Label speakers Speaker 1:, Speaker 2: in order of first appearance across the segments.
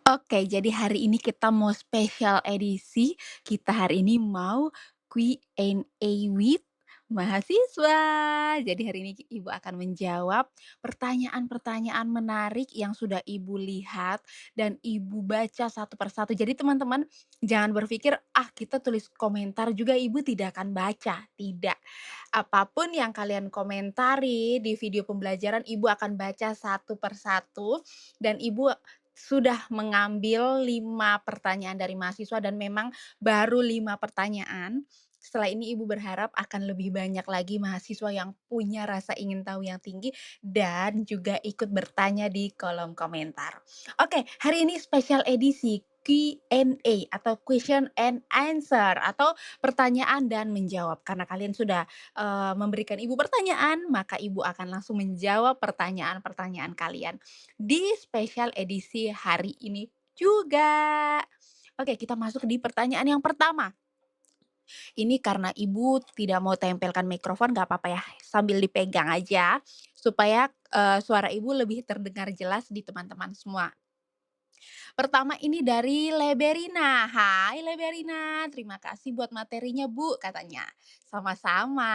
Speaker 1: Oke, jadi hari ini kita mau spesial edisi. Kita hari ini mau Q&A with mahasiswa. Jadi hari ini Ibu akan menjawab pertanyaan-pertanyaan menarik yang sudah Ibu lihat dan Ibu baca satu persatu. Jadi teman-teman jangan berpikir, "Ah, kita tulis komentar juga Ibu tidak akan baca." Tidak. Apapun yang kalian komentari di video pembelajaran, Ibu akan baca satu persatu dan Ibu sudah mengambil 5 pertanyaan dari mahasiswa dan memang baru 5 pertanyaan. Setelah ini Ibu berharap akan lebih banyak lagi mahasiswa yang punya rasa ingin tahu yang tinggi dan juga ikut bertanya di kolom komentar. Oke, hari ini spesial edisi Q&A atau question and answer atau pertanyaan dan menjawab. Karena kalian sudah, memberikan Ibu pertanyaan, maka Ibu akan langsung menjawab pertanyaan-pertanyaan kalian di spesial edisi hari ini juga. Oke, kita masuk di pertanyaan yang pertama. Ini karena Ibu tidak mau tempelkan mikrofon nggak apa-apa ya, sambil dipegang aja supaya, suara Ibu lebih terdengar jelas di teman-teman semua. Pertama ini dari Leberina, "Hai Leberina, terima kasih buat materinya Bu," katanya. "Sama-sama."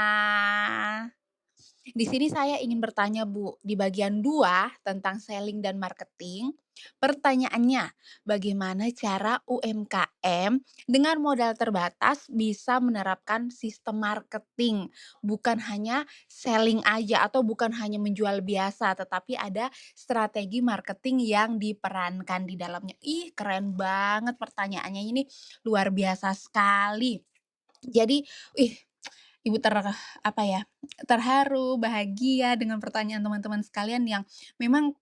Speaker 1: Di sini saya ingin bertanya Bu, di bagian 2 tentang selling dan marketing, pertanyaannya, bagaimana cara UMKM dengan modal terbatas bisa menerapkan sistem marketing? Bukan hanya selling aja atau bukan hanya menjual biasa, tetapi ada strategi marketing yang diperankan di dalamnya. Ih, keren banget pertanyaannya ini, luar biasa sekali. Jadi, ih, Ibu apa ya, terharu, bahagia dengan pertanyaan teman-teman sekalian yang memang,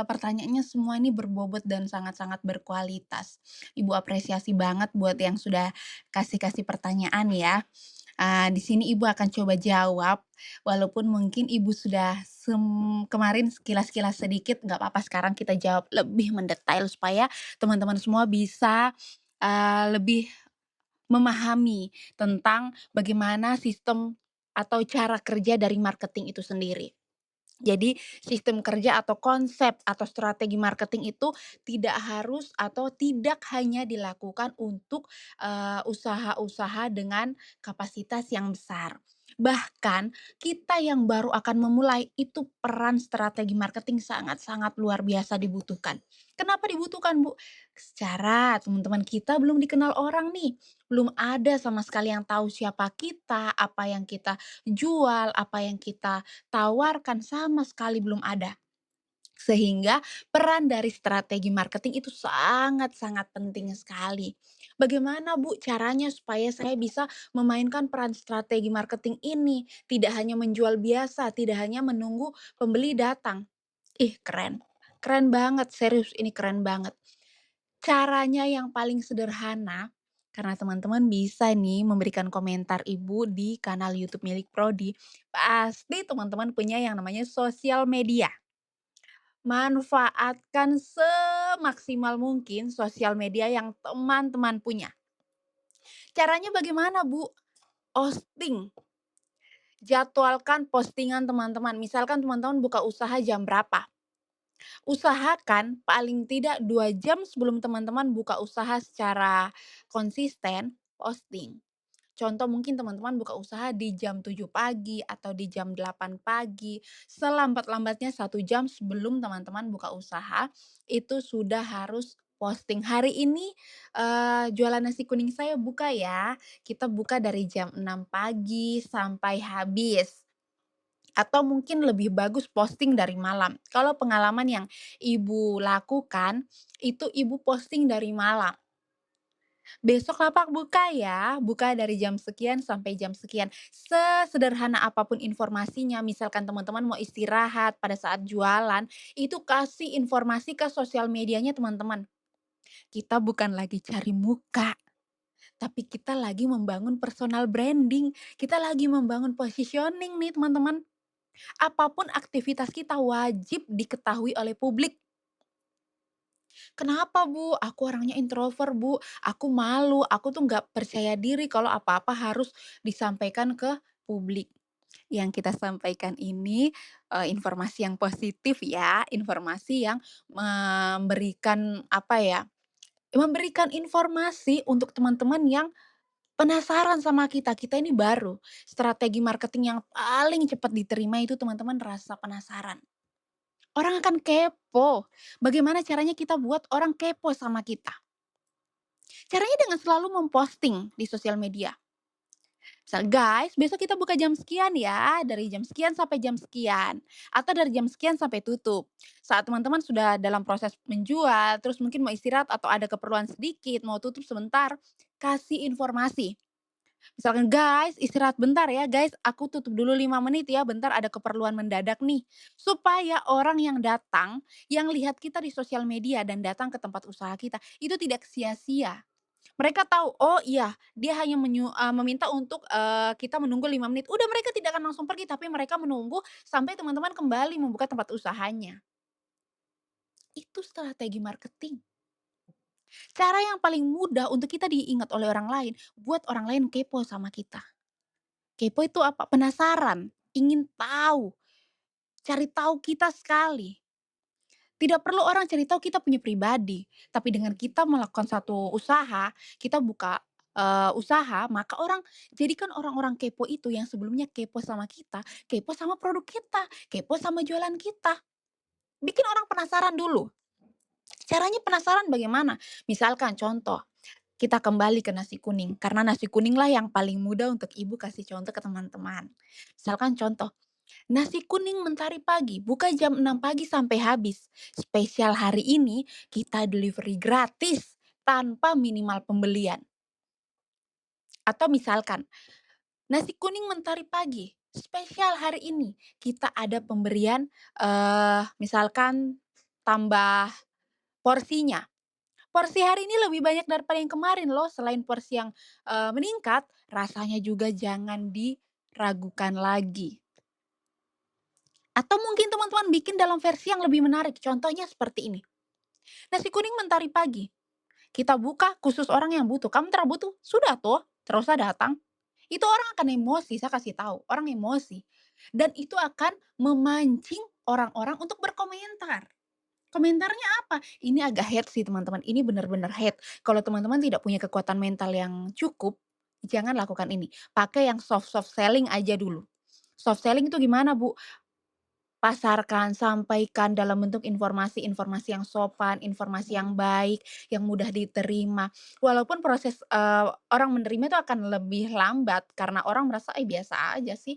Speaker 1: pertanyaannya semua ini berbobot dan sangat-sangat berkualitas. Ibu apresiasi banget buat yang sudah kasih-kasih pertanyaan ya. Di sini Ibu akan coba jawab, walaupun mungkin Ibu sudah kemarin sekilas-kilas sedikit, nggak apa-apa sekarang kita jawab lebih mendetail supaya teman-teman semua bisa, lebih memahami tentang bagaimana sistem atau cara kerja dari marketing itu sendiri. Jadi sistem kerja atau konsep atau strategi marketing itu tidak harus atau tidak hanya dilakukan untuk, usaha-usaha dengan kapasitas yang besar. Bahkan kita yang baru akan memulai itu peran strategi marketing sangat-sangat luar biasa dibutuhkan. Kenapa dibutuhkan, Bu? Secara teman-teman kita belum dikenal orang nih, belum ada sama sekali yang tahu siapa kita, apa yang kita jual, apa yang kita tawarkan, sama sekali belum ada. Sehingga peran dari strategi marketing itu sangat-sangat penting sekali. Bagaimana Bu caranya supaya saya bisa memainkan peran strategi marketing ini? Tidak hanya menjual biasa, tidak hanya menunggu pembeli datang. Ih, keren. Keren banget, serius ini keren banget. Caranya yang paling sederhana, karena teman-teman bisa nih memberikan komentar Ibu di kanal YouTube milik Prodi. Pasti teman-teman punya yang namanya sosial media. Manfaatkan semaksimal mungkin sosial media yang teman-teman punya. Caranya bagaimana, Bu? Posting. Jadwalkan postingan teman-teman. Misalkan teman-teman buka usaha jam berapa. Usahakan paling tidak 2 jam sebelum teman-teman buka usaha secara konsisten, posting. Contoh mungkin teman-teman buka usaha di jam 7 pagi atau di jam 8 pagi, selambat-lambatnya 1 jam sebelum teman-teman buka usaha, itu sudah harus posting, "Hari ini, jualan nasi kuning saya buka ya." Kita buka dari jam 6 pagi sampai habis. Atau mungkin lebih bagus posting dari malam. Kalau pengalaman yang Ibu lakukan, itu Ibu posting dari malam. "Besok lapak buka ya, buka dari jam sekian sampai jam sekian." Sesederhana apapun informasinya, misalkan teman-teman mau istirahat pada saat jualan, itu kasih informasi ke sosial medianya teman-teman. Kita bukan lagi cari muka, tapi kita lagi membangun personal branding, kita lagi membangun positioning nih teman-teman. Apapun aktivitas kita wajib diketahui oleh publik. "Kenapa Bu? Aku orangnya introvert Bu, aku malu, aku tuh nggak percaya diri kalau apa-apa harus disampaikan ke publik." Yang kita sampaikan ini, informasi yang positif ya, informasi yang memberikan, apa ya, memberikan informasi untuk teman-teman yang penasaran sama kita. Kita ini baru, strategi marketing yang paling cepat diterima itu teman-teman rasa penasaran. Orang akan kepo, bagaimana caranya kita buat orang kepo sama kita? Caranya dengan selalu memposting di sosial media. Misal, "Guys, besok kita buka jam sekian ya, dari jam sekian sampai jam sekian, atau dari jam sekian sampai tutup." Saat teman-teman sudah dalam proses menjual, terus mungkin mau istirahat atau ada keperluan sedikit, mau tutup sebentar, kasih informasi. Misalkan, "Guys, istirahat bentar ya, guys, aku tutup dulu 5 menit ya, bentar ada keperluan mendadak nih." Supaya orang yang datang, yang lihat kita di sosial media dan datang ke tempat usaha kita, itu tidak sia-sia. Mereka tahu, oh iya, dia hanya meminta untuk, kita menunggu 5 menit. Udah mereka tidak akan langsung pergi, tapi mereka menunggu sampai teman-teman kembali membuka tempat usahanya. Itu strategi marketing. Cara yang paling mudah untuk kita diingat oleh orang lain, buat orang lain kepo sama kita. Kepo itu apa? Penasaran, ingin tahu, cari tahu kita sekali. Tidak perlu orang cari tahu kita punya pribadi, tapi dengan kita melakukan satu usaha, kita buka, usaha, maka orang jadikan orang-orang kepo itu yang sebelumnya kepo sama kita, kepo sama produk kita, kepo sama jualan kita. Bikin orang penasaran dulu. Caranya penasaran bagaimana? Misalkan contoh, kita kembali ke nasi kuning, karena nasi kuninglah yang paling mudah untuk ibu kasih contoh ke teman-teman. Misalkan contoh, nasi kuning Mentari Pagi, buka jam 6 pagi sampai habis. Spesial hari ini, kita delivery gratis tanpa minimal pembelian. Atau misalkan, nasi kuning Mentari Pagi, spesial hari ini, kita ada pemberian, misalkan tambah porsinya. Porsi hari ini lebih banyak daripada yang kemarin loh, selain porsi yang, meningkat, rasanya juga jangan diragukan lagi. Atau mungkin teman-teman bikin dalam versi yang lebih menarik, contohnya seperti ini, nasi kuning Mentari Pagi, kita buka khusus orang yang butuh, "Kamu butuh?" "Sudah toh, terus usah datang." Itu orang akan emosi, saya kasih tahu, orang emosi. Dan itu akan memancing orang-orang untuk berkomentar. Komentarnya apa? Ini agak hate sih teman-teman, ini benar-benar hate. Kalau teman-teman tidak punya kekuatan mental yang cukup, jangan lakukan ini. Pakai yang soft-soft selling aja dulu. Soft selling itu gimana, Bu? Pasarkan, sampaikan dalam bentuk informasi-informasi yang sopan, informasi yang baik, yang mudah diterima. Walaupun proses, orang menerima itu akan lebih lambat karena orang merasa, "Eh, biasa aja sih."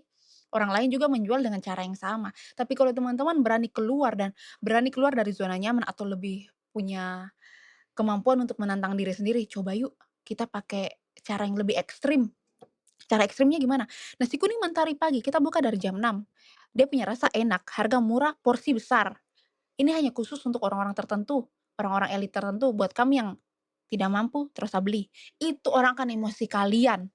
Speaker 1: Orang lain juga menjual dengan cara yang sama. Tapi kalau teman-teman berani keluar dari zona nyaman atau lebih punya kemampuan untuk menantang diri sendiri, "Coba yuk kita pakai cara yang lebih ekstrim." Cara ekstrimnya gimana? Nasi kuning Mentari Pagi, kita buka dari jam 6. Dia punya rasa enak, harga murah, porsi besar. Ini hanya khusus untuk orang-orang tertentu, orang-orang elit tertentu. Buat kami yang tidak mampu, terus beli. Itu orang akan emosi kalian.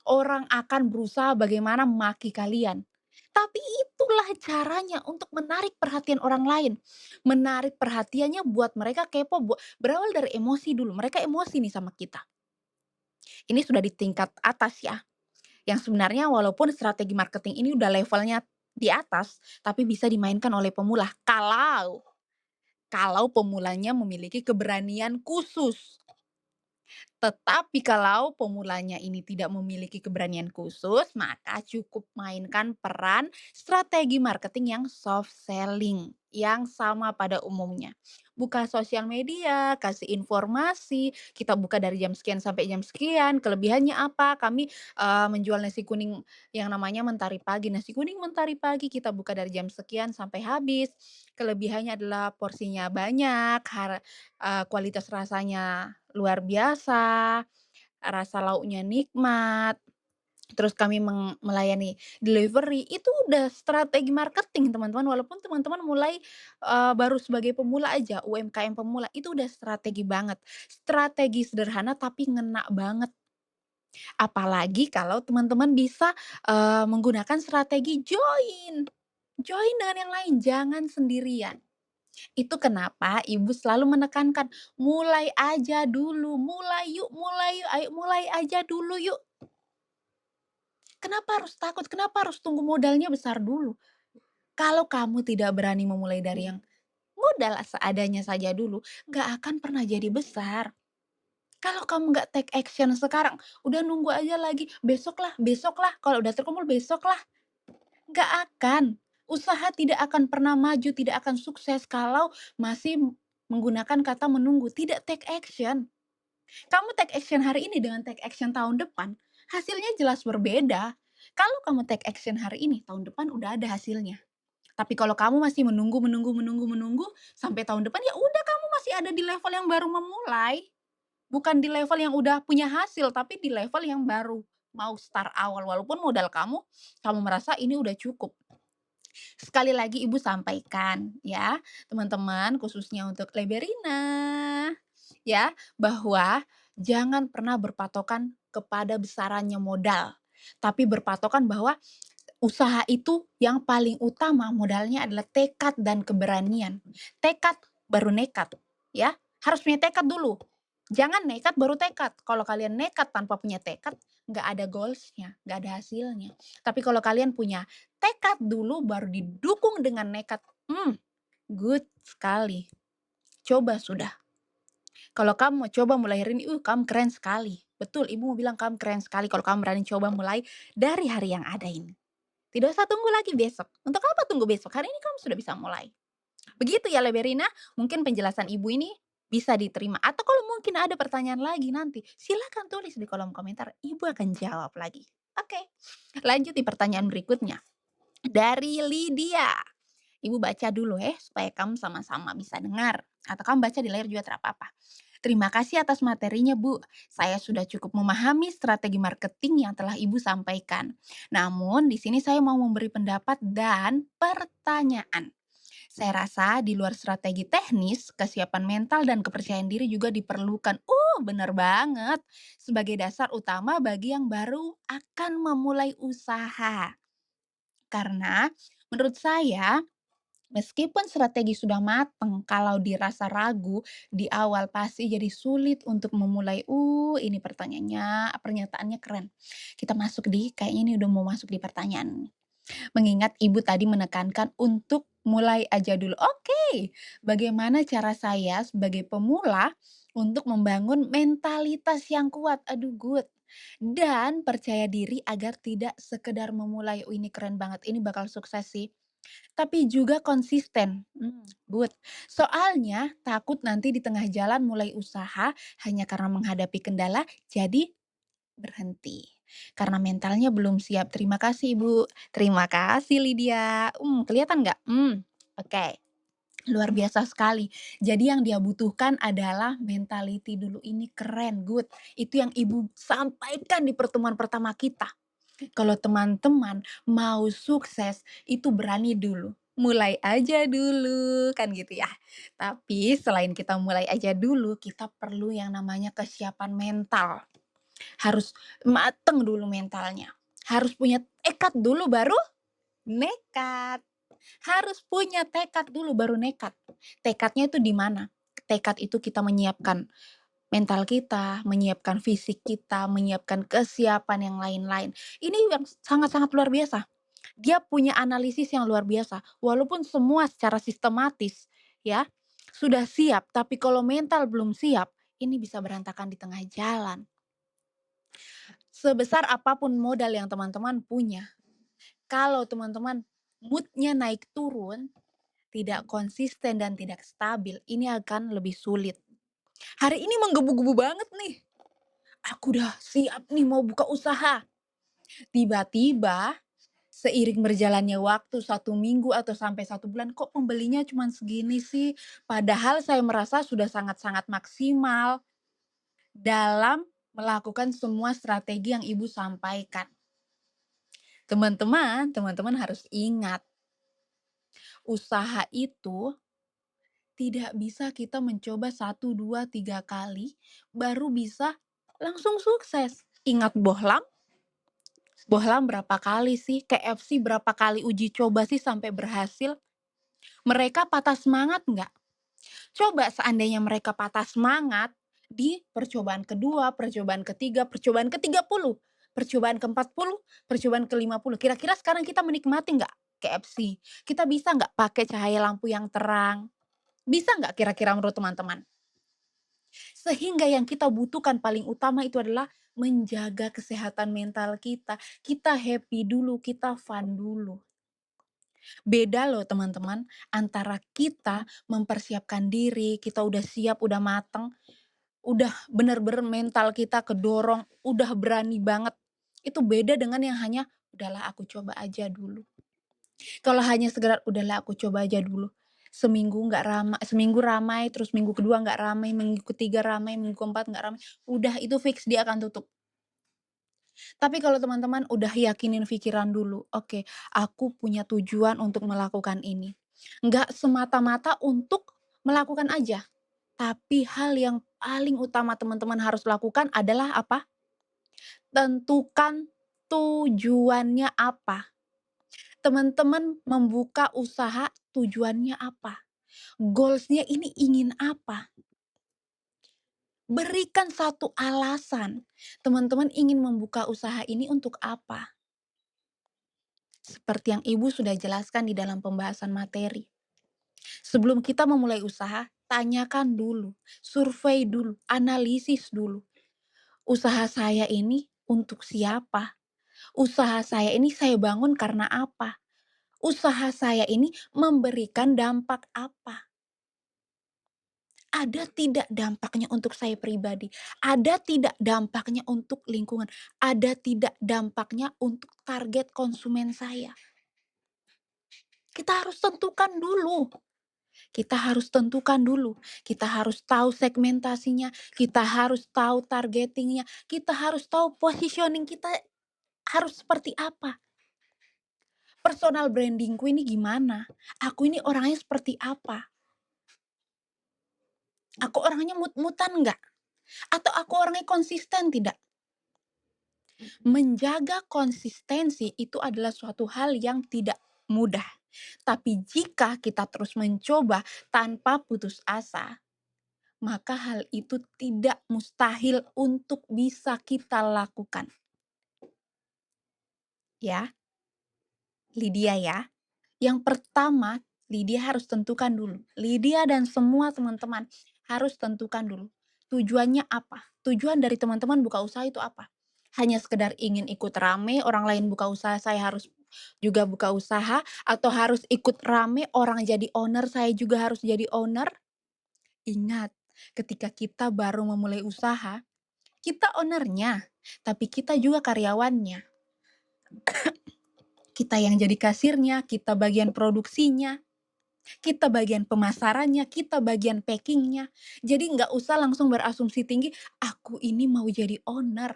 Speaker 1: Orang akan berusaha bagaimana memaki kalian. Tapi itulah caranya untuk menarik perhatian orang lain. Menarik perhatiannya buat mereka kepo, berawal dari emosi dulu. Mereka emosi nih sama kita. Ini sudah di tingkat atas ya. Yang sebenarnya walaupun strategi marketing ini udah levelnya di atas, tapi bisa dimainkan oleh pemula kalau pemulanya memiliki keberanian khusus. Tetapi kalau pemulanya ini tidak memiliki keberanian khusus, maka cukup mainkan peran strategi marketing yang soft selling, yang sama pada umumnya. Buka sosial media, kasih informasi, kita buka dari jam sekian sampai jam sekian, kelebihannya apa, kami, menjual nasi kuning yang namanya Mentari Pagi. Nasi kuning Mentari Pagi kita buka dari jam sekian sampai habis, kelebihannya adalah porsinya banyak, kualitas rasanya luar biasa, rasa lauknya nikmat, terus kami melayani delivery, itu udah strategi marketing teman-teman, walaupun teman-teman mulai, baru sebagai pemula aja, UMKM pemula, itu udah strategi banget. Strategi sederhana tapi ngena banget. Apalagi kalau teman-teman bisa, menggunakan strategi join. Join dengan yang lain, jangan sendirian. Itu kenapa ibu selalu menekankan, "Mulai aja dulu, mulai yuk, ayo mulai aja dulu yuk." Kenapa harus takut? Kenapa harus tunggu modalnya besar dulu? Kalau kamu tidak berani memulai dari yang modal seadanya saja dulu, nggak akan pernah jadi besar. Kalau kamu nggak take action sekarang, udah nunggu aja lagi, besok lah, kalau udah terkumpul besok lah, nggak akan. Usaha tidak akan pernah maju, tidak akan sukses kalau masih menggunakan kata menunggu, tidak take action. Kamu take action hari ini dengan take action tahun depan, hasilnya jelas berbeda. Kalau kamu take action hari ini, tahun depan udah ada hasilnya. Tapi kalau kamu masih menunggu sampai tahun depan, ya udah kamu masih ada di level yang baru memulai. Bukan di level yang udah punya hasil, tapi di level yang baru mau start awal. Walaupun modal kamu merasa ini udah cukup. Sekali lagi Ibu sampaikan ya, teman-teman khususnya untuk Liberina, ya, bahwa jangan pernah berpatokan kepada besarannya modal, tapi berpatokan bahwa usaha itu yang paling utama modalnya adalah tekad dan keberanian. Tekad baru nekat, ya. Harus punya tekad dulu. Jangan nekat baru tekad. Kalau kalian nekat tanpa punya tekad, nggak ada goals-nya, nggak ada hasilnya. Tapi kalau kalian punya tekad dulu baru didukung dengan nekat, good sekali. Coba sudah. Kalau kamu mau coba mulai hari ini, kamu keren sekali. Betul, Ibu mau bilang kamu keren sekali kalau kamu berani coba mulai dari hari yang ada ini. Tidak usah tunggu lagi besok. Untuk apa tunggu besok? Hari ini kamu sudah bisa mulai. Begitu ya Leberina, mungkin penjelasan Ibu ini bisa diterima. Atau kalau mungkin ada pertanyaan lagi nanti, silakan tulis di kolom komentar. Ibu akan jawab lagi. Oke, lanjut di pertanyaan berikutnya. Dari Lydia. Ibu baca dulu ya, supaya kamu sama-sama bisa dengar. Atau kamu baca di layar juga tidak apa-apa. Terima kasih atas materinya, Bu. Saya sudah cukup memahami strategi marketing yang telah Ibu sampaikan. Namun, di sini saya mau memberi pendapat dan pertanyaan. Saya rasa di luar strategi teknis, kesiapan mental dan kepercayaan diri juga diperlukan. Bener banget. Sebagai dasar utama bagi yang baru akan memulai usaha. Karena menurut saya, meskipun strategi sudah matang, kalau dirasa ragu di awal pasti jadi sulit untuk memulai. Ini pernyataannya keren. Kita masuk di kayaknya ini udah mau masuk di pertanyaan. Mengingat Ibu tadi menekankan untuk mulai aja dulu. Oke, bagaimana cara saya sebagai pemula untuk membangun mentalitas yang kuat? Aduh, good. Dan percaya diri agar tidak sekedar memulai, ini keren banget, ini bakal sukses sih. Tapi juga konsisten. Good. Soalnya takut nanti di tengah jalan mulai usaha hanya karena menghadapi kendala, jadi berhenti. Karena mentalnya belum siap. Terima kasih, Ibu. Terima kasih, Lydia. Kelihatan nggak? Oke. Luar biasa sekali. Jadi yang dia butuhkan adalah mentality dulu. Ini keren, good. Itu yang Ibu sampaikan di pertemuan pertama kita. Kalau teman-teman mau sukses, itu berani dulu. Mulai aja dulu, kan gitu ya. Tapi selain kita mulai aja dulu, kita perlu yang namanya kesiapan mental. Harus mateng dulu mentalnya. Harus punya tekad dulu baru nekat. Harus punya tekad dulu baru nekat. Tekadnya itu di mana? Tekad itu kita menyiapkan mental kita, menyiapkan fisik kita, menyiapkan kesiapan yang lain-lain. Ini yang sangat-sangat luar biasa. Dia punya analisis yang luar biasa. Walaupun semua secara sistematis ya sudah siap, tapi kalau mental belum siap, ini bisa berantakan di tengah jalan. Sebesar apapun modal yang teman-teman punya, kalau teman-teman mood-nya naik turun, tidak konsisten dan tidak stabil, ini akan lebih sulit. Hari ini menggebu-gebu banget nih. Aku udah siap nih mau buka usaha. Tiba-tiba seiring berjalannya waktu 1 minggu atau sampai 1 bulan, kok pembelinya cuma segini sih? Padahal saya merasa sudah sangat-sangat maksimal dalam melakukan semua strategi yang Ibu sampaikan. Teman-teman harus ingat, usaha itu tidak bisa kita mencoba 1, 2, 3 kali baru bisa langsung sukses. Ingat Bohlam? Bohlam berapa kali sih? KFC berapa kali uji coba sih sampai berhasil? Mereka patah semangat nggak? Coba seandainya mereka patah semangat di percobaan kedua, percobaan ketiga, percobaan ke-30. percobaan ke-40, percobaan ke-50, kira-kira sekarang kita menikmati nggak KFC? Kita bisa nggak pakai cahaya lampu yang terang? Bisa nggak kira-kira menurut teman-teman? Sehingga yang kita butuhkan paling utama itu adalah menjaga kesehatan mental kita. Kita happy dulu, kita fun dulu. Beda loh teman-teman, antara kita mempersiapkan diri, kita udah siap, udah mateng, udah bener-bener mental kita kedorong, udah berani banget. Itu beda dengan yang hanya, "Udahlah aku coba aja dulu." Kalau hanya sekedar, "Udahlah aku coba aja dulu." Seminggu ramai, terus minggu kedua nggak ramai, minggu ketiga ramai, minggu keempat nggak ramai, udah itu fix dia akan tutup. Tapi kalau teman-teman udah yakinin pikiran dulu, "Oke, aku punya tujuan untuk melakukan ini." Nggak semata-mata untuk melakukan aja, tapi hal yang paling utama teman-teman harus lakukan adalah apa? Tentukan tujuannya apa. Teman-teman membuka usaha tujuannya apa? Goals-nya ini ingin apa? Berikan satu alasan. Teman-teman ingin membuka usaha ini untuk apa? Seperti yang Ibu sudah jelaskan di dalam pembahasan materi. Sebelum kita memulai usaha, tanyakan dulu, survei dulu, analisis dulu. Usaha saya ini untuk siapa? Usaha saya ini saya bangun karena apa? Usaha saya ini memberikan dampak apa? Ada tidak dampaknya untuk saya pribadi? Ada tidak dampaknya untuk lingkungan? Ada tidak dampaknya untuk target konsumen saya? Kita harus tentukan dulu. Kita harus tentukan dulu. Kita harus tahu segmentasinya, kita harus tahu targetingnya, kita harus tahu positioning kita harus seperti apa. Personal brandingku ini gimana? Aku ini orangnya seperti apa? Aku orangnya mut-mutan nggak? Atau aku orangnya konsisten tidak? Menjaga konsistensi itu adalah suatu hal yang tidak mudah. Tapi jika kita terus mencoba tanpa putus asa, maka hal itu tidak mustahil untuk bisa kita lakukan. Ya, Lydia ya. Yang pertama, Lydia harus tentukan dulu. Lydia dan semua teman-teman harus tentukan dulu. Tujuannya apa? Tujuan dari teman-teman buka usaha itu apa? Hanya sekedar ingin ikut rame, orang lain buka usaha, saya harus juga buka usaha, atau harus ikut rame, orang jadi owner, saya juga harus jadi owner? Ingat, ketika kita baru memulai usaha, kita ownernya, tapi kita juga karyawannya. Kita yang jadi kasirnya, kita bagian produksinya, kita bagian pemasarannya, kita bagian packingnya. Jadi nggak usah langsung berasumsi tinggi, aku ini mau jadi owner.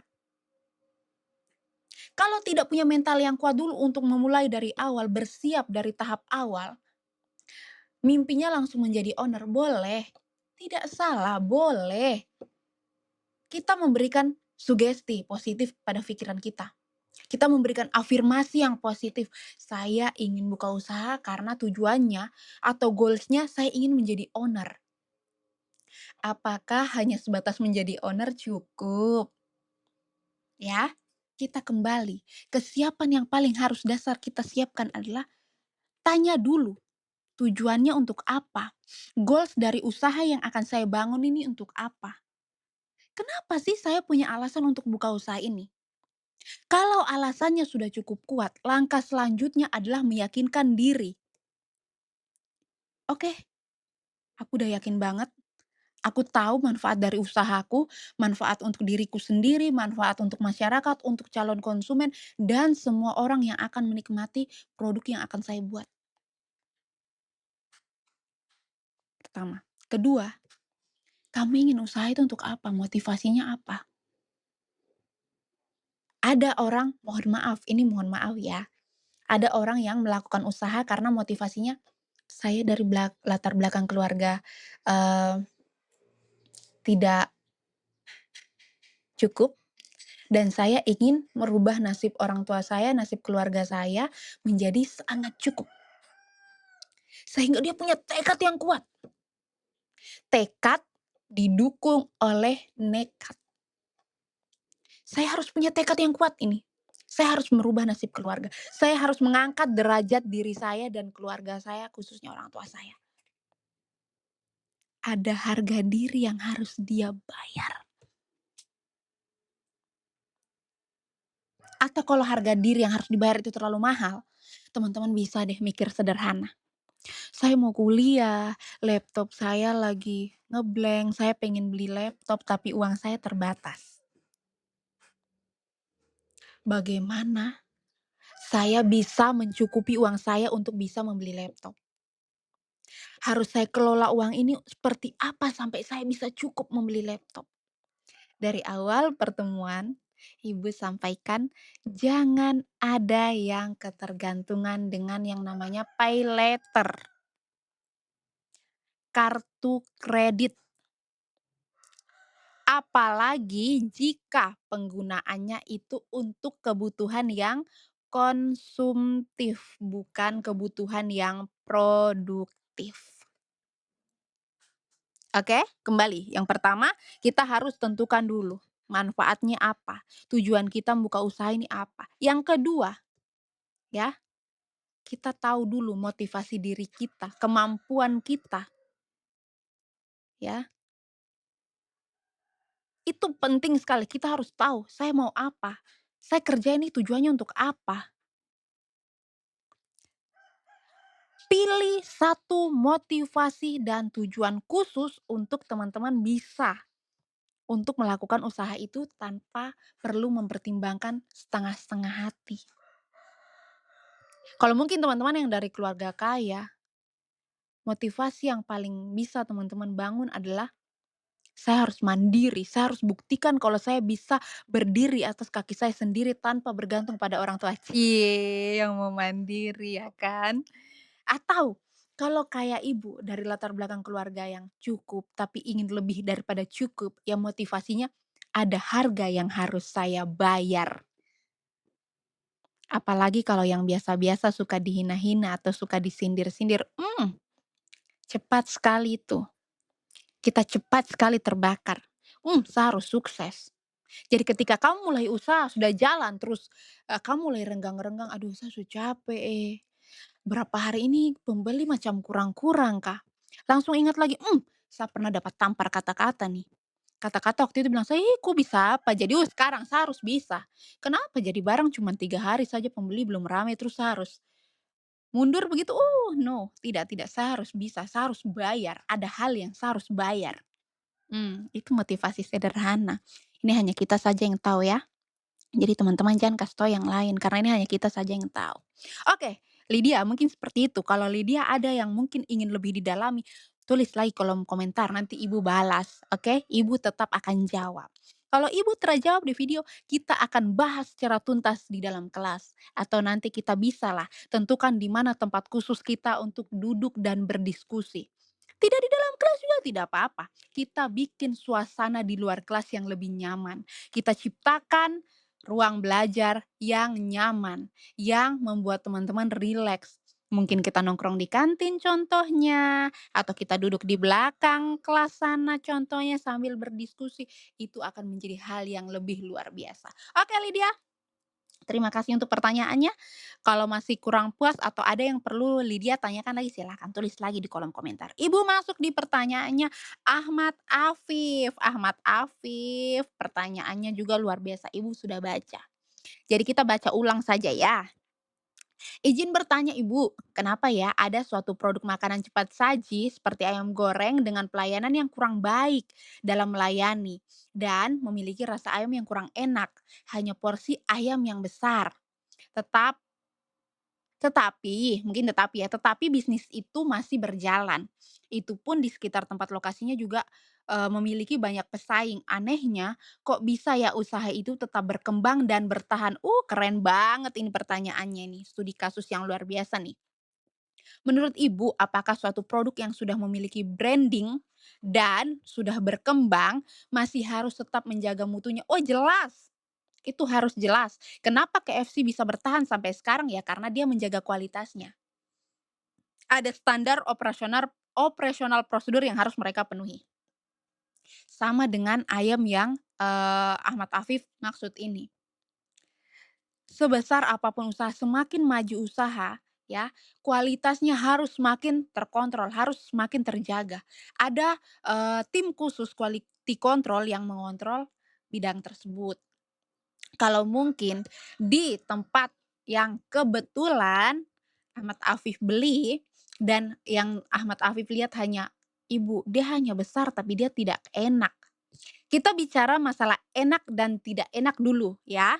Speaker 1: Kalau tidak punya mental yang kuat dulu untuk memulai dari awal, bersiap dari tahap awal, mimpinya langsung menjadi owner, boleh. Tidak salah, boleh. Kita memberikan sugesti positif pada pikiran kita. Kita memberikan afirmasi yang positif. Saya ingin buka usaha karena tujuannya atau goals-nya saya ingin menjadi owner. Apakah hanya sebatas menjadi owner cukup? Ya, kita kembali. Kesiapan yang paling harus dasar kita siapkan adalah tanya dulu tujuannya untuk apa? Goals dari usaha yang akan saya bangun ini untuk apa? Kenapa sih saya punya alasan untuk buka usaha ini? Kalau alasannya sudah cukup kuat, langkah selanjutnya adalah meyakinkan diri. Oke, aku udah yakin banget. Aku tahu manfaat dari usahaku, manfaat untuk diriku sendiri, manfaat untuk masyarakat, untuk calon konsumen, dan semua orang yang akan menikmati produk yang akan saya buat. Pertama. Kedua, kamu ingin usaha itu untuk apa? Motivasinya apa? Ada orang, mohon maaf, ini mohon maaf ya. Ada orang yang melakukan usaha karena motivasinya, saya dari latar belakang keluarga eh, tidak cukup, dan saya ingin merubah nasib orang tua saya, nasib keluarga saya menjadi sangat cukup. Sehingga dia punya tekad yang kuat. Tekad didukung oleh nekat. Saya harus punya tekad yang kuat ini. Saya harus merubah nasib keluarga. Saya harus mengangkat derajat diri saya dan keluarga saya, khususnya orang tua saya. Ada harga diri yang harus dia bayar. Atau kalau harga diri yang harus dibayar itu terlalu mahal, teman-teman bisa deh mikir sederhana. Saya mau kuliah, laptop saya lagi ngeblank, saya pengen beli laptop tapi uang saya terbatas. Bagaimana saya bisa mencukupi uang saya untuk bisa membeli laptop? Harus saya kelola uang ini seperti apa sampai saya bisa cukup membeli laptop? Dari awal pertemuan, Ibu sampaikan jangan ada yang ketergantungan dengan yang namanya pay later, kartu kredit. Apalagi jika penggunaannya itu untuk kebutuhan yang konsumtif, bukan kebutuhan yang produktif. Oke, kembali. Yang pertama, kita harus tentukan dulu manfaatnya apa, tujuan kita buka usaha ini apa. Yang kedua, ya, kita tahu dulu motivasi diri kita, kemampuan kita, ya. Itu penting sekali, kita harus tahu, saya mau apa, saya kerja ini tujuannya untuk apa. Pilih satu motivasi dan tujuan khusus untuk teman-teman bisa untuk melakukan usaha itu tanpa perlu mempertimbangkan setengah-setengah hati. Kalau mungkin teman-teman yang dari keluarga kaya, motivasi yang paling bisa teman-teman bangun adalah, "Saya harus mandiri, saya harus buktikan kalau saya bisa berdiri atas kaki saya sendiri tanpa bergantung pada orang tua." Cie, yang mau mandiri ya kan? Atau kalau kayak ibu dari latar belakang keluarga yang cukup, tapi ingin lebih daripada cukup, ya motivasinya, "Ada harga yang harus saya bayar." Apalagi kalau yang biasa-biasa suka dihina-hina atau suka disindir-sindir, cepat sekali itu, kita cepat sekali terbakar. Saya harus sukses. Jadi ketika kamu mulai usaha, sudah jalan terus, kamu mulai renggang-renggang, "Aduh saya sudah capek berapa hari ini pembeli macam kurang-kurang, Kak." Langsung ingat lagi, saya pernah dapat tampar kata-kata nih. Kata-kata waktu itu bilang saya, "Ih kok bisa apa?" Jadi, sekarang saya harus bisa. Kenapa? Jadi barang cuma 3 hari saja pembeli belum ramai terus saya harus mundur begitu? No, tidak tidak, saya harus bisa, saya harus bayar, ada hal yang saya harus bayar. Itu motivasi sederhana. Ini hanya kita saja yang tahu ya. Jadi teman-teman jangan kasih tahu yang lain, karena ini hanya kita saja yang tahu. Oke, Lydia mungkin seperti itu. Kalau Lydia ada yang mungkin ingin lebih didalami, tulis lagi kolom komentar, nanti Ibu balas, oke? Ibu tetap akan jawab. Kalau Ibu terjawab di video, kita akan bahas secara tuntas di dalam kelas. Atau nanti kita bisalah tentukan di mana tempat khusus kita untuk duduk dan berdiskusi. Tidak di dalam kelas juga tidak apa-apa. Kita bikin suasana di luar kelas yang lebih nyaman. Kita ciptakan ruang belajar yang nyaman, yang membuat teman-teman rileks. Mungkin kita nongkrong di kantin contohnya, atau kita duduk di belakang kelas sana contohnya sambil berdiskusi, itu akan menjadi hal yang lebih luar biasa. Oke Lydia, terima kasih untuk pertanyaannya. Kalau masih kurang puas atau ada yang perlu Lydia tanyakan lagi, silahkan tulis lagi di kolom komentar. Ibu masuk di pertanyaannya Ahmad Afif. Ahmad Afif, pertanyaannya juga luar biasa, Ibu sudah baca. Jadi kita baca ulang saja ya. Izin bertanya Ibu, kenapa ya ada suatu produk makanan cepat saji seperti ayam goreng dengan pelayanan yang kurang baik dalam melayani dan memiliki rasa ayam yang kurang enak, hanya porsi ayam yang besar. Tetap tetapi bisnis itu masih berjalan. Itu pun di sekitar tempat lokasinya juga, memiliki banyak pesaing. Anehnya, kok bisa ya usaha itu tetap berkembang dan bertahan? Keren banget ini pertanyaannya nih, studi kasus yang luar biasa nih. Menurut Ibu, apakah suatu produk yang sudah memiliki branding dan sudah berkembang masih harus tetap menjaga mutunya? Oh jelas, itu harus jelas. Kenapa KFC bisa bertahan sampai sekarang ya karena dia menjaga kualitasnya. Ada standar operasional operasional prosedur yang harus mereka penuhi. Sama dengan ayam yang Ahmad Afif maksud ini, sebesar apapun usaha, semakin maju usaha, ya, kualitasnya harus semakin terkontrol, harus semakin terjaga. Ada, tim khusus quality control yang mengontrol bidang tersebut. Kalau mungkin di tempat yang kebetulan Ahmad Afif beli dan yang Ahmad Afif lihat hanya, "Ibu, dia hanya besar tapi dia tidak enak." Kita bicara masalah enak dan tidak enak dulu ya.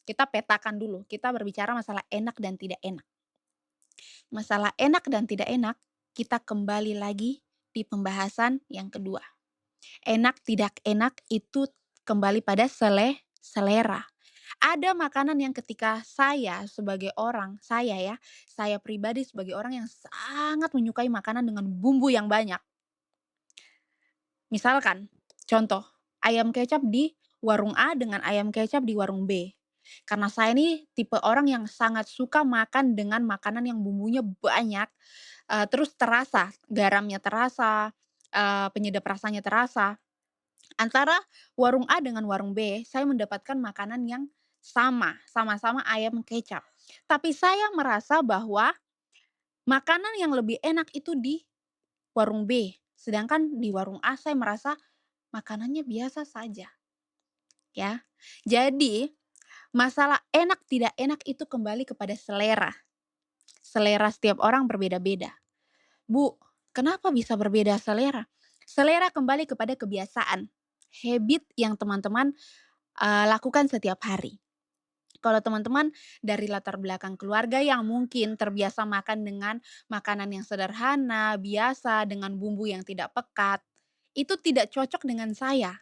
Speaker 1: Kita petakan dulu, kita berbicara masalah enak dan tidak enak. Masalah enak dan tidak enak, kita kembali lagi di pembahasan yang kedua. Enak tidak enak itu kembali pada selera. Ada makanan yang ketika saya sebagai orang, saya ya, saya pribadi sebagai orang yang sangat menyukai makanan dengan bumbu yang banyak. Misalkan, contoh, ayam kecap di warung A dengan ayam kecap di warung B. Karena saya ini tipe orang yang sangat suka makan dengan makanan yang bumbunya banyak, terus terasa, garamnya terasa, penyedap rasanya terasa. Antara warung A dengan warung B, saya mendapatkan makanan yang sama, sama-sama ayam kecap. Tapi saya merasa bahwa makanan yang lebih enak itu di warung B, sedangkan di warung A saya merasa makanannya biasa saja, ya. Jadi, masalah enak tidak enak itu kembali kepada selera. Selera setiap orang berbeda-beda. Bu, kenapa bisa berbeda selera? Selera kembali kepada kebiasaan, habit yang teman-teman, lakukan setiap hari. Kalau teman-teman dari latar belakang keluarga yang mungkin terbiasa makan dengan makanan yang sederhana, biasa, dengan bumbu yang tidak pekat, itu tidak cocok dengan saya.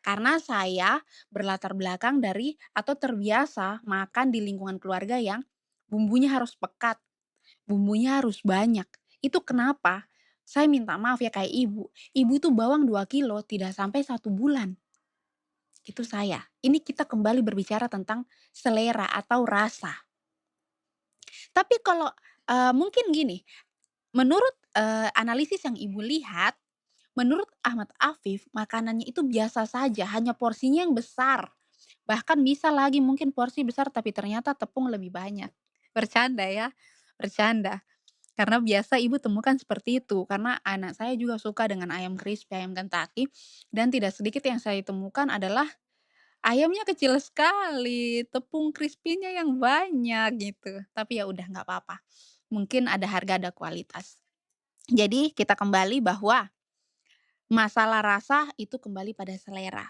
Speaker 1: Karena saya berlatar belakang dari atau terbiasa makan di lingkungan keluarga yang bumbunya harus pekat, bumbunya harus banyak. Itu kenapa saya minta maaf ya kayak ibu. Ibu itu bawang 2 kilo tidak sampai 1 bulan. Itu saya. Ini kita kembali berbicara tentang selera atau rasa. Tapi kalau, mungkin gini, menurut, analisis yang Ibu lihat, menurut Ahmad Afif makanannya itu biasa saja, hanya porsinya yang besar. Bahkan bisa lagi mungkin porsi besar tapi ternyata tepung lebih banyak. Bercanda ya, bercanda. Karena biasa Ibu temukan seperti itu, karena anak saya juga suka dengan ayam crispy, ayam Kentucky, dan tidak sedikit yang saya temukan adalah ayamnya kecil sekali, tepung crispy-nya yang banyak gitu. Tapi ya udah nggak apa-apa. Mungkin ada harga ada kualitas. Jadi kita kembali bahwa masalah rasa itu kembali pada selera.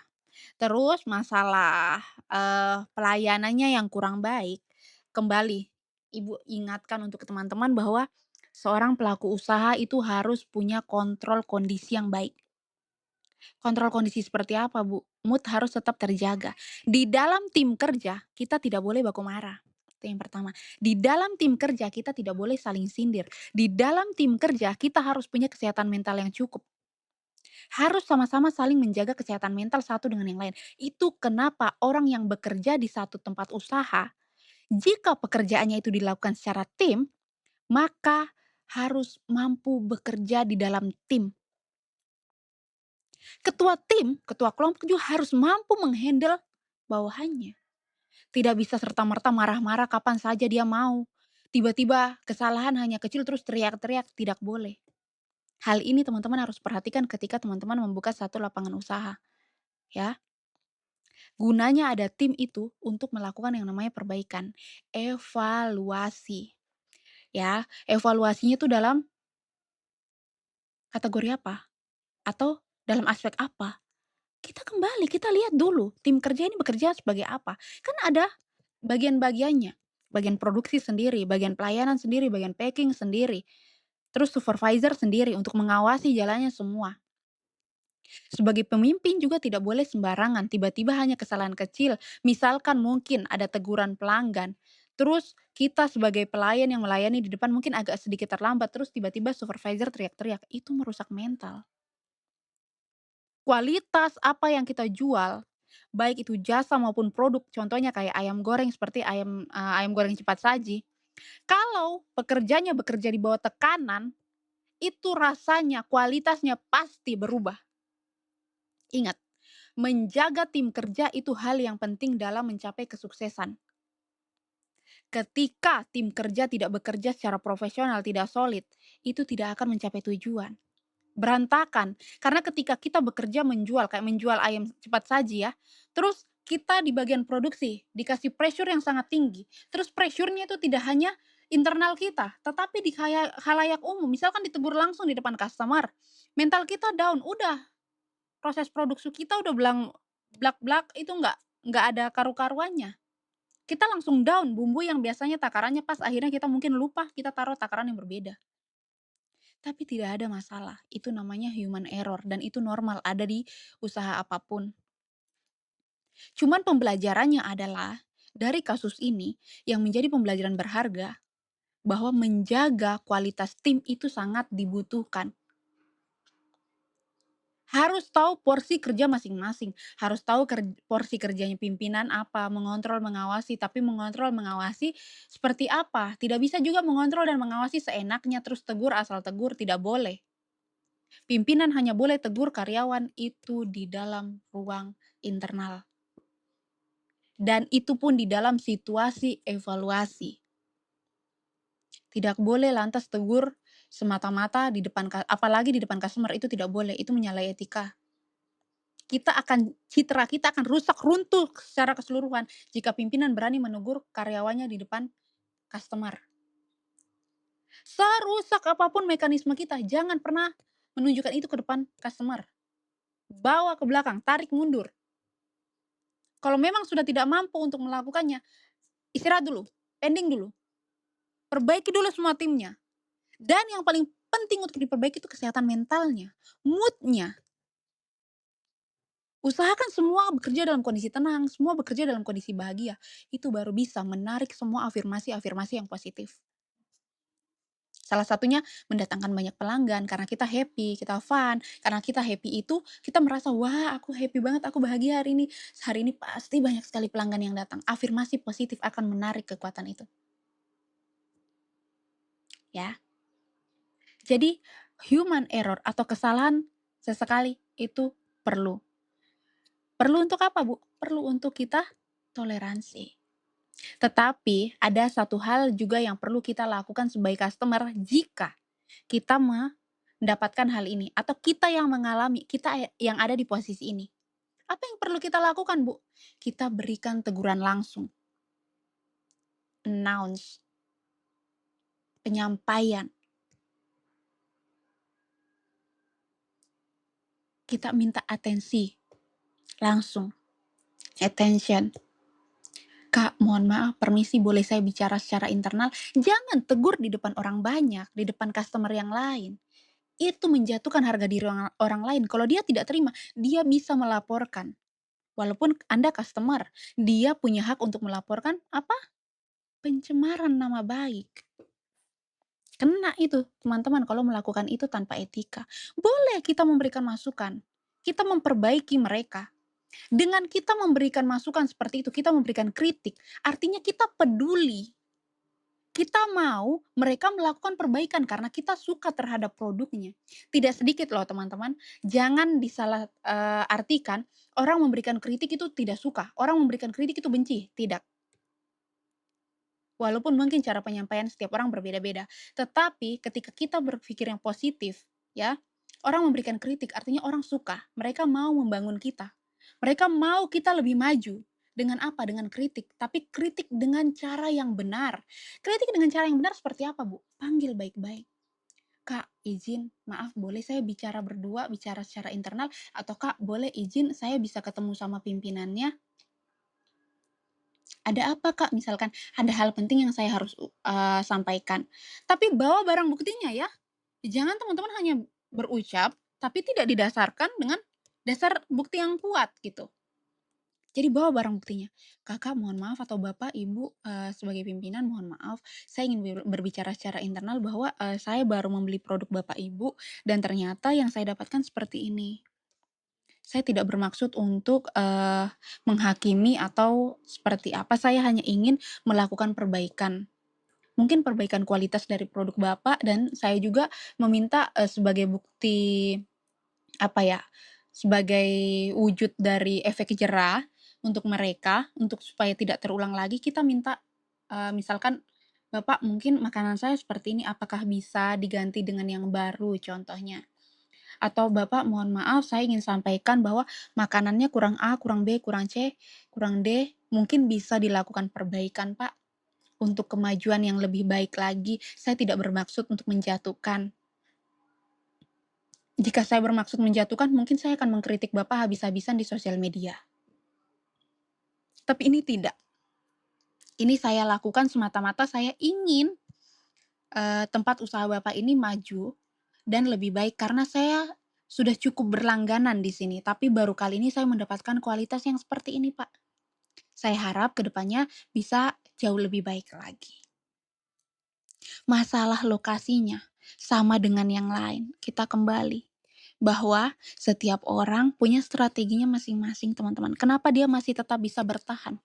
Speaker 1: Terus masalah, pelayanannya yang kurang baik, kembali Ibu ingatkan untuk teman-teman bahwa seorang pelaku usaha itu harus punya kontrol kondisi yang baik. Kontrol kondisi seperti apa, Bu? Mood harus tetap terjaga. Di dalam tim kerja, kita tidak boleh baku marah. Itu yang pertama. Di dalam tim kerja, kita tidak boleh saling sindir. Di dalam tim kerja, kita harus punya kesehatan mental yang cukup. Harus sama-sama saling menjaga kesehatan mental satu dengan yang lain. Itu kenapa orang yang bekerja di satu tempat usaha, jika pekerjaannya itu dilakukan secara tim, maka harus mampu bekerja di dalam tim. Ketua tim, ketua kelompok juga harus mampu menghandle bawahannya. Tidak bisa serta-merta marah-marah kapan saja dia mau. Tiba-tiba kesalahan hanya kecil terus teriak-teriak, tidak boleh. Hal ini teman-teman harus perhatikan ketika teman-teman membuka satu lapangan usaha, ya. Gunanya ada tim itu untuk melakukan yang namanya perbaikan, evaluasi, ya. Evaluasinya itu dalam kategori apa? Atau dalam aspek apa? Kita kembali, kita lihat dulu tim kerja ini bekerja sebagai apa. Kan ada bagian-bagiannya, bagian produksi sendiri, bagian pelayanan sendiri, bagian packing sendiri, terus supervisor sendiri untuk mengawasi jalannya semua. Sebagai pemimpin juga tidak boleh sembarangan, tiba-tiba hanya kesalahan kecil, misalkan mungkin ada teguran pelanggan, terus kita sebagai pelayan yang melayani di depan mungkin agak sedikit terlambat, terus tiba-tiba supervisor teriak-teriak, itu merusak mental. Kualitas apa yang kita jual, baik itu jasa maupun produk, contohnya kayak ayam goreng seperti ayam goreng cepat saji, kalau pekerjanya bekerja di bawah tekanan, itu rasanya, kualitasnya pasti berubah. Ingat, Menjaga tim kerja itu hal yang penting dalam mencapai kesuksesan. Ketika tim kerja tidak bekerja secara profesional, tidak solid, itu tidak akan mencapai tujuan. Berantakan. Karena ketika kita bekerja menjual, kayak menjual ayam cepat saji ya, terus kita di bagian produksi dikasih pressure yang sangat tinggi. Terus pressure-nya itu tidak hanya internal kita, tetapi di khalayak umum. Misalkan ditegur langsung di depan customer, mental kita down, udah proses produksi kita udah blak-blak itu nggak ada karu-karuannya. Kita langsung down, bumbu yang biasanya takarannya pas, akhirnya kita mungkin lupa, kita taruh takaran yang berbeda. Tapi tidak ada masalah, itu namanya human error dan itu normal ada di usaha apapun. Cuman pembelajarannya adalah, dari kasus ini yang menjadi pembelajaran berharga, bahwa menjaga kualitas tim itu sangat dibutuhkan. Harus tahu porsi kerja masing-masing, harus tahu porsi kerjanya pimpinan apa, mengontrol, mengawasi, tapi mengontrol, mengawasi seperti apa. Tidak bisa juga mengontrol dan mengawasi seenaknya terus tegur asal tegur, tidak boleh. Pimpinan hanya boleh tegur karyawan itu di dalam ruang internal. Dan itu pun di dalam situasi evaluasi. Tidak boleh lantas tegur semata-mata di depan apalagi di depan customer, itu tidak boleh, itu menyalahi etika. Citra kita akan rusak runtuh secara keseluruhan jika pimpinan berani menegur karyawannya di depan customer. Serusak apapun mekanisme kita, jangan pernah menunjukkan itu ke depan customer. Bawa ke belakang, tarik mundur. Kalau memang sudah tidak mampu untuk melakukannya, istirahat dulu, pending dulu, perbaiki dulu semua timnya. Dan yang paling penting untuk diperbaiki itu kesehatan mentalnya, mood-nya. Usahakan semua bekerja dalam kondisi tenang, semua bekerja dalam kondisi bahagia. Itu baru bisa menarik semua afirmasi-afirmasi yang positif. Salah satunya mendatangkan banyak pelanggan karena kita happy, kita fun. Karena kita happy itu kita merasa, "Wah, aku happy banget, aku bahagia hari ini. Hari ini pasti banyak sekali pelanggan yang datang." Afirmasi positif akan menarik kekuatan itu, ya. Jadi, human error atau kesalahan sesekali itu perlu. Perlu untuk apa, Bu? Perlu untuk kita toleransi. Tetapi ada satu hal juga yang perlu kita lakukan sebagai customer jika kita mendapatkan hal ini atau kita yang mengalami, kita yang ada di posisi ini. Apa yang perlu kita lakukan, Bu? Kita berikan teguran langsung, announce, penyampaian. Kita minta atensi langsung, attention. "Kak, mohon maaf, permisi boleh saya bicara secara internal?" Jangan tegur di depan orang banyak, di depan customer yang lain. Itu menjatuhkan harga diri orang lain. Kalau dia tidak terima, dia bisa melaporkan. Walaupun Anda customer, dia punya hak untuk melaporkan apa? Pencemaran nama baik. Kena itu, teman-teman, kalau melakukan itu tanpa etika. Boleh kita memberikan masukan, kita memperbaiki mereka. Dengan kita memberikan masukan seperti itu, kita memberikan kritik, artinya kita peduli. Kita mau mereka melakukan perbaikan karena kita suka terhadap produknya. Tidak sedikit loh teman-teman, jangan disalah, artikan orang memberikan kritik itu tidak suka, orang memberikan kritik itu benci, tidak. Walaupun mungkin cara penyampaian setiap orang berbeda-beda, tetapi ketika kita berpikir yang positif, ya, orang memberikan kritik artinya orang suka, mereka mau membangun kita. Mereka mau kita lebih maju. Dengan apa? Dengan kritik, tapi kritik dengan cara yang benar. Kritik dengan cara yang benar seperti apa, Bu? Panggil baik-baik. "Kak, izin, maaf boleh saya bicara berdua, bicara secara internal, atau Kak, boleh izin saya bisa ketemu sama pimpinannya?" "Ada apa, Kak?" Misalkan, "Ada hal penting yang saya harus sampaikan." Tapi bawa barang buktinya ya. Jangan teman-teman hanya berucap, tapi tidak didasarkan dengan dasar bukti yang kuat gitu. Jadi bawa barang buktinya. "Kakak mohon maaf," atau "Bapak, Ibu, sebagai pimpinan mohon maaf, saya ingin berbicara secara internal bahwa, saya baru membeli produk Bapak Ibu dan ternyata yang saya dapatkan seperti ini. Saya tidak bermaksud untuk, menghakimi atau seperti apa, saya hanya ingin melakukan perbaikan. Mungkin perbaikan kualitas dari produk Bapak dan saya juga meminta, sebagai bukti, apa ya, sebagai wujud dari efek jerah untuk mereka, untuk supaya tidak terulang lagi, kita minta, misalkan, "Bapak, mungkin makanan saya seperti ini, apakah bisa diganti dengan yang baru?" Contohnya. Atau, "Bapak, mohon maaf, saya ingin sampaikan bahwa makanannya kurang A, kurang B, kurang C, kurang D, mungkin bisa dilakukan perbaikan, Pak, untuk kemajuan yang lebih baik lagi. Saya tidak bermaksud untuk menjatuhkan. Jika saya bermaksud menjatuhkan, mungkin saya akan mengkritik Bapak habis-habisan di sosial media. Tapi ini tidak. Ini saya lakukan semata-mata saya ingin, tempat usaha Bapak ini maju dan lebih baik karena saya sudah cukup berlangganan di sini, tapi baru kali ini saya mendapatkan kualitas yang seperti ini, Pak. Saya harap ke depannya bisa jauh lebih baik lagi." Masalah lokasinya sama dengan yang lain, kita kembali bahwa setiap orang punya strateginya masing-masing, teman-teman. Kenapa dia masih tetap bisa bertahan?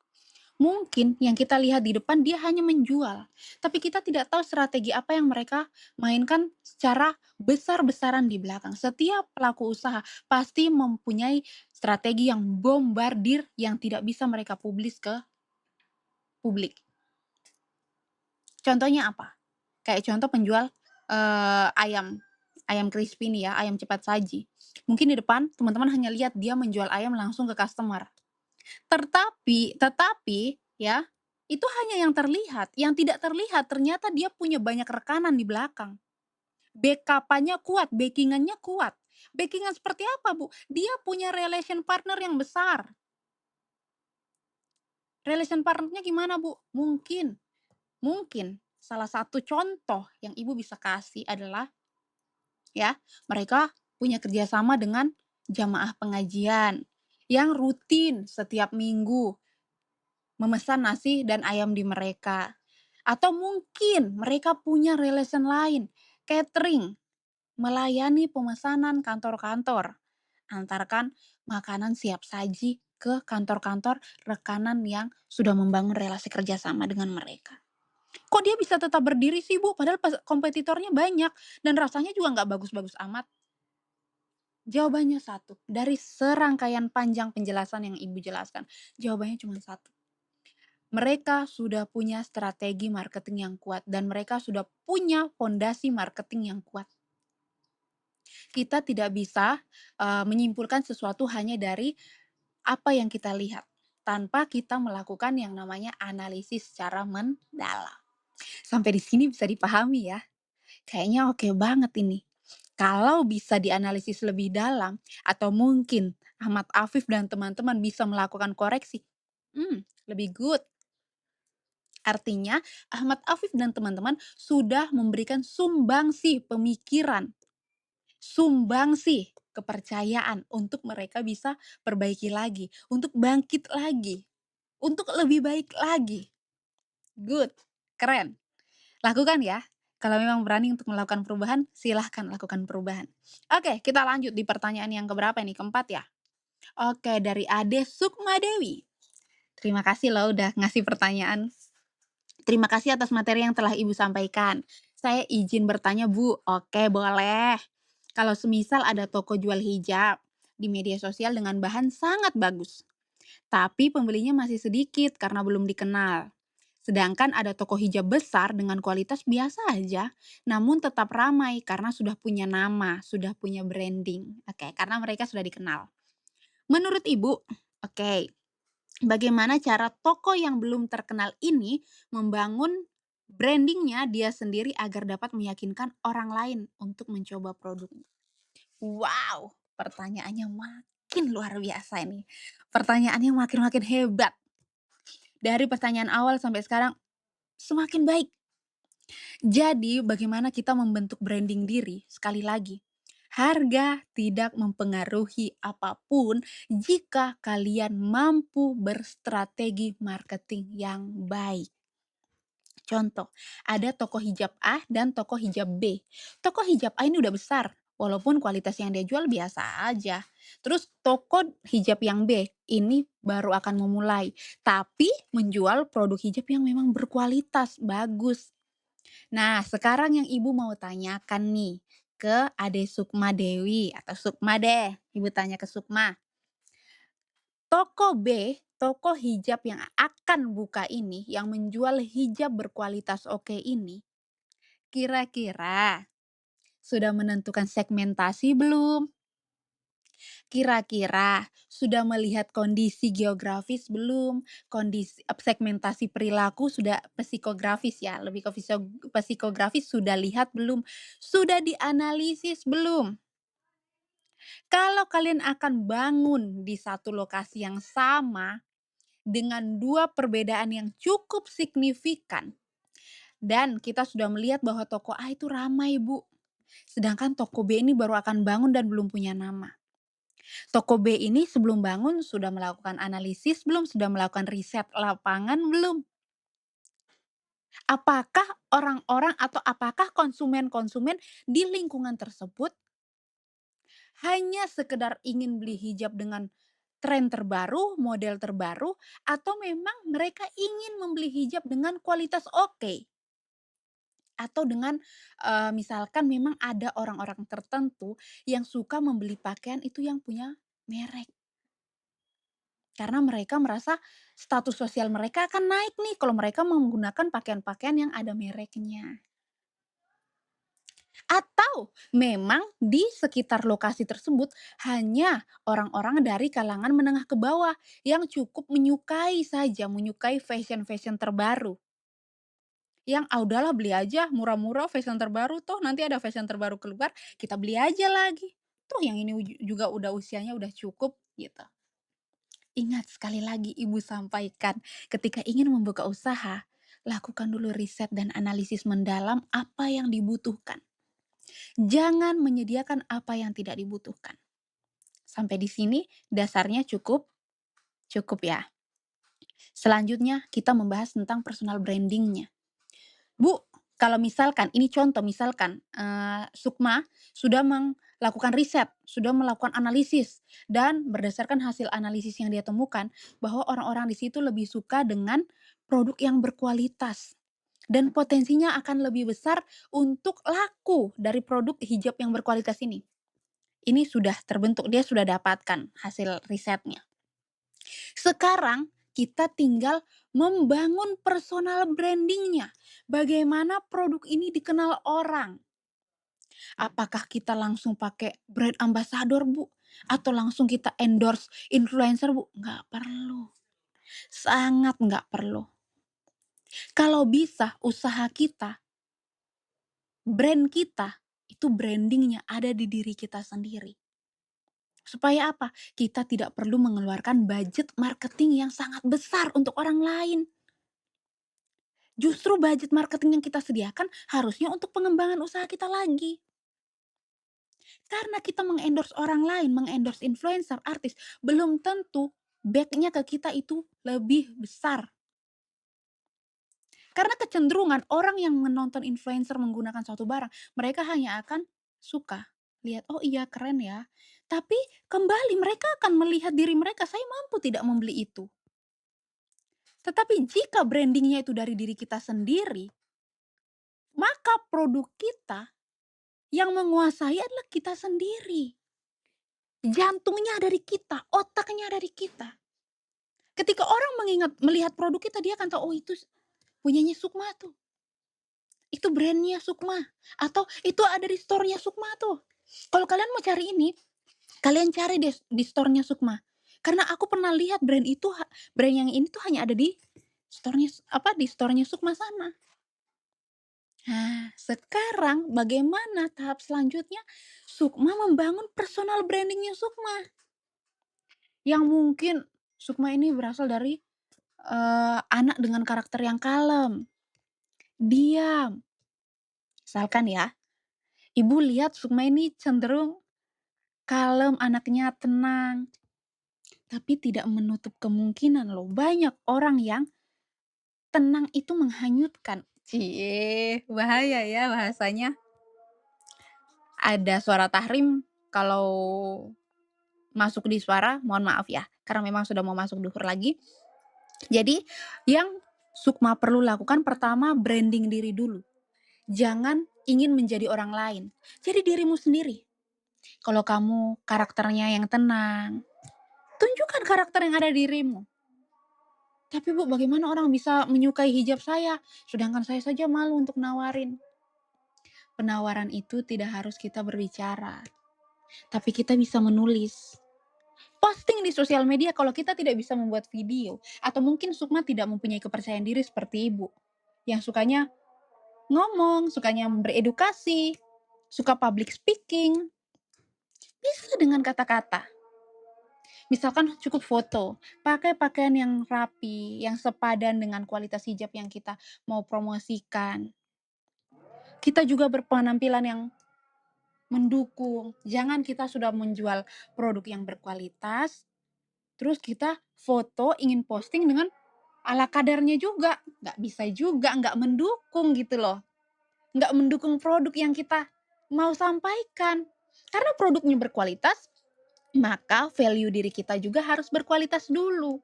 Speaker 1: Mungkin yang kita lihat di depan dia hanya menjual, tapi kita tidak tahu strategi apa yang mereka mainkan secara besar-besaran di belakang. Setiap pelaku usaha pasti mempunyai strategi yang bombardir yang tidak bisa mereka publis ke publik. Contohnya apa? Kayak contoh penjual, ayam ayam crispy nih ya, ayam cepat saji. Mungkin di depan teman-teman hanya lihat dia menjual ayam langsung ke customer. Tetapi ya, itu hanya yang terlihat, yang tidak terlihat ternyata dia punya banyak rekanan di belakang. Backup-annya kuat, backing-annya kuat. Backing-an seperti apa, Bu? Dia punya relation partner yang besar. Relation partner-nya gimana, Bu? Mungkin salah satu contoh yang Ibu bisa kasih adalah ya, mereka punya kerjasama dengan jamaah pengajian yang rutin setiap minggu memesan nasi dan ayam di mereka. Atau mungkin mereka punya relation lain, catering, melayani pemesanan kantor-kantor, antarkan makanan siap saji ke kantor-kantor rekanan yang sudah membangun relasi kerjasama dengan mereka. Kok dia bisa tetap berdiri sih, Bu? Padahal kompetitornya banyak dan rasanya juga nggak bagus-bagus amat. Jawabannya satu, dari serangkaian panjang penjelasan yang Ibu jelaskan, jawabannya cuma satu. Mereka sudah punya strategi marketing yang kuat dan mereka sudah punya fondasi marketing yang kuat. Kita tidak bisa, menyimpulkan sesuatu hanya dari apa yang kita lihat, tanpa kita melakukan yang namanya analisis secara mendalam. Sampai di sini bisa dipahami ya? Kayaknya oke banget ini. Kalau bisa dianalisis lebih dalam atau mungkin Ahmad Afif dan teman-teman bisa melakukan koreksi, lebih good. Artinya Ahmad Afif dan teman-teman sudah memberikan sumbangsi pemikiran, sumbangsi kepercayaan untuk mereka bisa perbaiki lagi, untuk bangkit lagi, untuk lebih baik lagi. Good, keren. Lakukan ya. Kalau memang berani untuk melakukan perubahan, silahkan lakukan perubahan. Oke, kita lanjut di pertanyaan yang keberapa nih? Keempat ya? Oke, dari Ade Sukmadewi. Terima kasih loh udah ngasih pertanyaan. Terima kasih atas materi yang telah Ibu sampaikan. Saya izin bertanya, Bu. Oke, boleh. Kalau semisal ada toko jual hijab di media sosial dengan bahan sangat bagus, tapi pembelinya masih sedikit karena belum dikenal. Sedangkan ada toko hijab besar dengan kualitas biasa aja, namun tetap ramai karena sudah punya nama, sudah punya branding. Oke, karena mereka sudah dikenal. Menurut Ibu, oke, bagaimana cara toko yang belum terkenal ini membangun brandingnya dia sendiri agar dapat meyakinkan orang lain untuk mencoba produknya? Wow, pertanyaannya makin luar biasa ini. Pertanyaannya makin-makin hebat. Dari pertanyaan awal sampai sekarang semakin baik. Jadi, bagaimana kita membentuk branding diri? Sekali lagi, harga tidak mempengaruhi apapun jika kalian mampu berstrategi marketing yang baik. Contoh, ada toko hijab A dan toko hijab B. Toko hijab A ini udah besar, walaupun kualitas yang dia jual biasa aja. Terus toko hijab yang B ini baru akan memulai, tapi menjual produk hijab yang memang berkualitas, bagus. Nah, sekarang yang Ibu mau tanyakan nih, ke Ade Sukma Dewi atau Sukma deh, Ibu tanya ke Sukma. Toko B, toko hijab yang akan buka ini, yang menjual hijab berkualitas oke ini, kira-kira sudah menentukan segmentasi belum? Kira-kira sudah melihat kondisi geografis belum? Segmentasi perilaku sudah psikografis ya, lebih ke psikografis sudah lihat belum? Sudah dianalisis belum? Kalau kalian akan bangun di satu lokasi yang sama dengan 2 perbedaan yang cukup signifikan dan kita sudah melihat bahwa toko A itu ramai, Bu, sedangkan toko B ini baru akan bangun dan belum punya nama. Toko B ini sebelum bangun sudah melakukan analisis belum? Sudah melakukan riset lapangan belum? Apakah orang-orang atau apakah konsumen-konsumen di lingkungan tersebut hanya sekedar ingin beli hijab dengan tren terbaru, model terbaru, atau memang mereka ingin membeli hijab dengan kualitas oke? Atau dengan, misalkan memang ada orang-orang tertentu yang suka membeli pakaian itu yang punya merek. Karena mereka merasa status sosial mereka akan naik nih kalau mereka menggunakan pakaian-pakaian yang ada mereknya. Atau memang di sekitar lokasi tersebut hanya orang-orang dari kalangan menengah ke bawah yang cukup menyukai fashion-fashion terbaru. Yang, "Ah, udahlah beli aja murah-murah fashion terbaru, toh nanti ada fashion terbaru keluar, kita beli aja lagi. Toh yang ini juga udah usianya udah cukup," gitu. Ingat sekali lagi Ibu sampaikan, ketika ingin membuka usaha, lakukan dulu riset dan analisis mendalam apa yang dibutuhkan. Jangan menyediakan apa yang tidak dibutuhkan. Sampai di sini dasarnya cukup? Cukup ya. Selanjutnya kita membahas tentang personal brandingnya. Bu, kalau misalkan ini contoh misalkan, Sukma sudah melakukan riset, sudah melakukan analisis, dan berdasarkan hasil analisis yang dia temukan, bahwa orang-orang di situ lebih suka dengan produk yang berkualitas dan potensinya akan lebih besar untuk laku dari produk hijab yang berkualitas ini. Ini sudah terbentuk, dia sudah dapatkan hasil risetnya. Sekarang kita tinggal membangun personal brandingnya. Bagaimana produk ini dikenal orang? Apakah kita langsung pakai brand ambassador, Bu? Atau langsung kita endorse influencer, Bu? Nggak perlu. Sangat nggak perlu. Kalau bisa usaha kita, brand kita, itu brandingnya ada di diri kita sendiri. Supaya apa? Kita tidak perlu mengeluarkan budget marketing yang sangat besar untuk orang lain. Justru budget marketing yang kita sediakan harusnya untuk pengembangan usaha kita lagi. Karena kita mengendorse orang lain, mengendorse influencer, artis, belum tentu back-nya ke kita itu lebih besar. Karena kecenderungan orang yang menonton influencer menggunakan suatu barang, mereka hanya akan suka, lihat, "Oh iya keren ya." Tapi kembali mereka akan melihat diri mereka, "Saya mampu tidak membeli itu." Tetapi jika brandingnya itu dari diri kita sendiri, maka produk kita yang menguasai adalah kita sendiri. Jantungnya dari kita, otaknya dari kita. Ketika orang melihat produk kita, dia akan tahu, "Oh itu punyanya Sukma tuh, itu brandnya Sukma, atau itu ada di store-nya Sukma tuh." Kalau kalian mau cari ini, kalian cari deh di store-nya Sukma. Karena aku pernah lihat brand yang ini tuh hanya ada di di store-nya Sukma sana. Nah, sekarang bagaimana tahap selanjutnya? Sukma membangun personal brandingnya Sukma. Yang mungkin Sukma ini berasal dari, anak dengan karakter yang kalem, diam. Misalkan ya, ibu lihat Sukma ini cenderung kalem, anaknya tenang, tapi tidak menutup kemungkinan loh banyak orang yang tenang itu menghanyutkan. Cie, bahaya ya bahasanya. Ada suara tahrim kalau masuk di suara, mohon maaf ya, karena memang sudah mau masuk duhur lagi. Jadi, yang Sukma perlu lakukan pertama branding diri dulu. Jangan ingin menjadi orang lain. Jadi dirimu sendiri. Kalau kamu karakternya yang tenang, tunjukkan karakter yang ada di dirimu. Tapi Bu, bagaimana orang bisa menyukai hijab saya, sedangkan saya saja malu untuk nawarin. Penawaran itu tidak harus kita berbicara, tapi kita bisa menulis. Posting di sosial media kalau kita tidak bisa membuat video, atau mungkin Sukma tidak mempunyai kepercayaan diri seperti Ibu, yang sukanya ngomong, sukanya beredukasi, suka public speaking, bisa dengan kata-kata. Misalkan cukup foto, pakai pakaian yang rapi, yang sepadan dengan kualitas hijab yang kita mau promosikan. Kita juga berpenampilan yang mendukung. Jangan kita sudah menjual produk yang berkualitas, terus kita foto ingin posting dengan ala kadarnya juga. Nggak bisa juga, nggak mendukung gitu loh. Nggak mendukung produk yang kita mau sampaikan. Karena produknya berkualitas, maka value diri kita juga harus berkualitas dulu.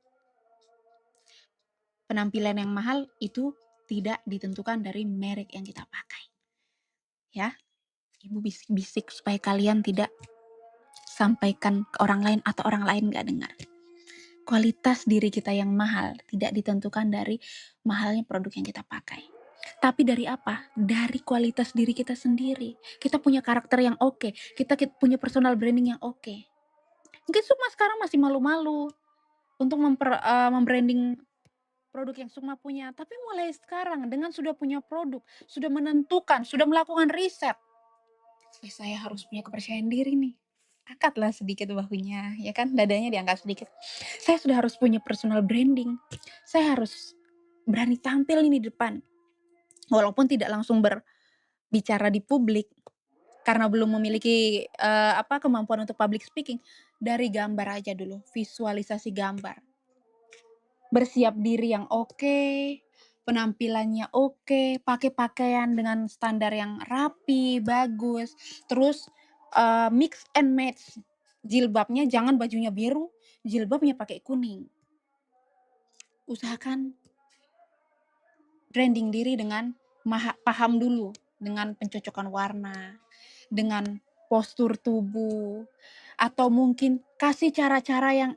Speaker 1: Penampilan yang mahal itu tidak ditentukan dari merek yang kita pakai. Ya, Ibu bisik-bisik supaya kalian tidak sampaikan ke orang lain atau orang lain nggak dengar. Kualitas diri kita yang mahal tidak ditentukan dari mahalnya produk yang kita pakai. Tapi dari apa? Dari kualitas diri kita sendiri. Kita punya karakter yang oke, kita punya personal branding yang oke. Mungkin Sukma sekarang masih malu-malu untuk membranding produk yang Sukma punya, tapi mulai sekarang dengan sudah punya produk, sudah menentukan, sudah melakukan riset, saya harus punya kepercayaan diri nih. Angkatlah sedikit bahunya, ya kan, dadanya diangkat sedikit. Saya sudah harus punya personal branding. Saya harus berani tampil ini di depan. Walaupun tidak langsung berbicara di publik karena belum memiliki kemampuan untuk public speaking. Dari gambar aja dulu, visualisasi gambar. Bersiap diri yang oke, penampilannya oke, pakai pakaian dengan standar yang rapi, bagus, terus mix and match. Jilbabnya jangan bajunya biru, jilbabnya pakai kuning. Usahakan branding diri dengan paham dulu dengan pencocokan warna, dengan postur tubuh, atau mungkin kasih cara-cara yang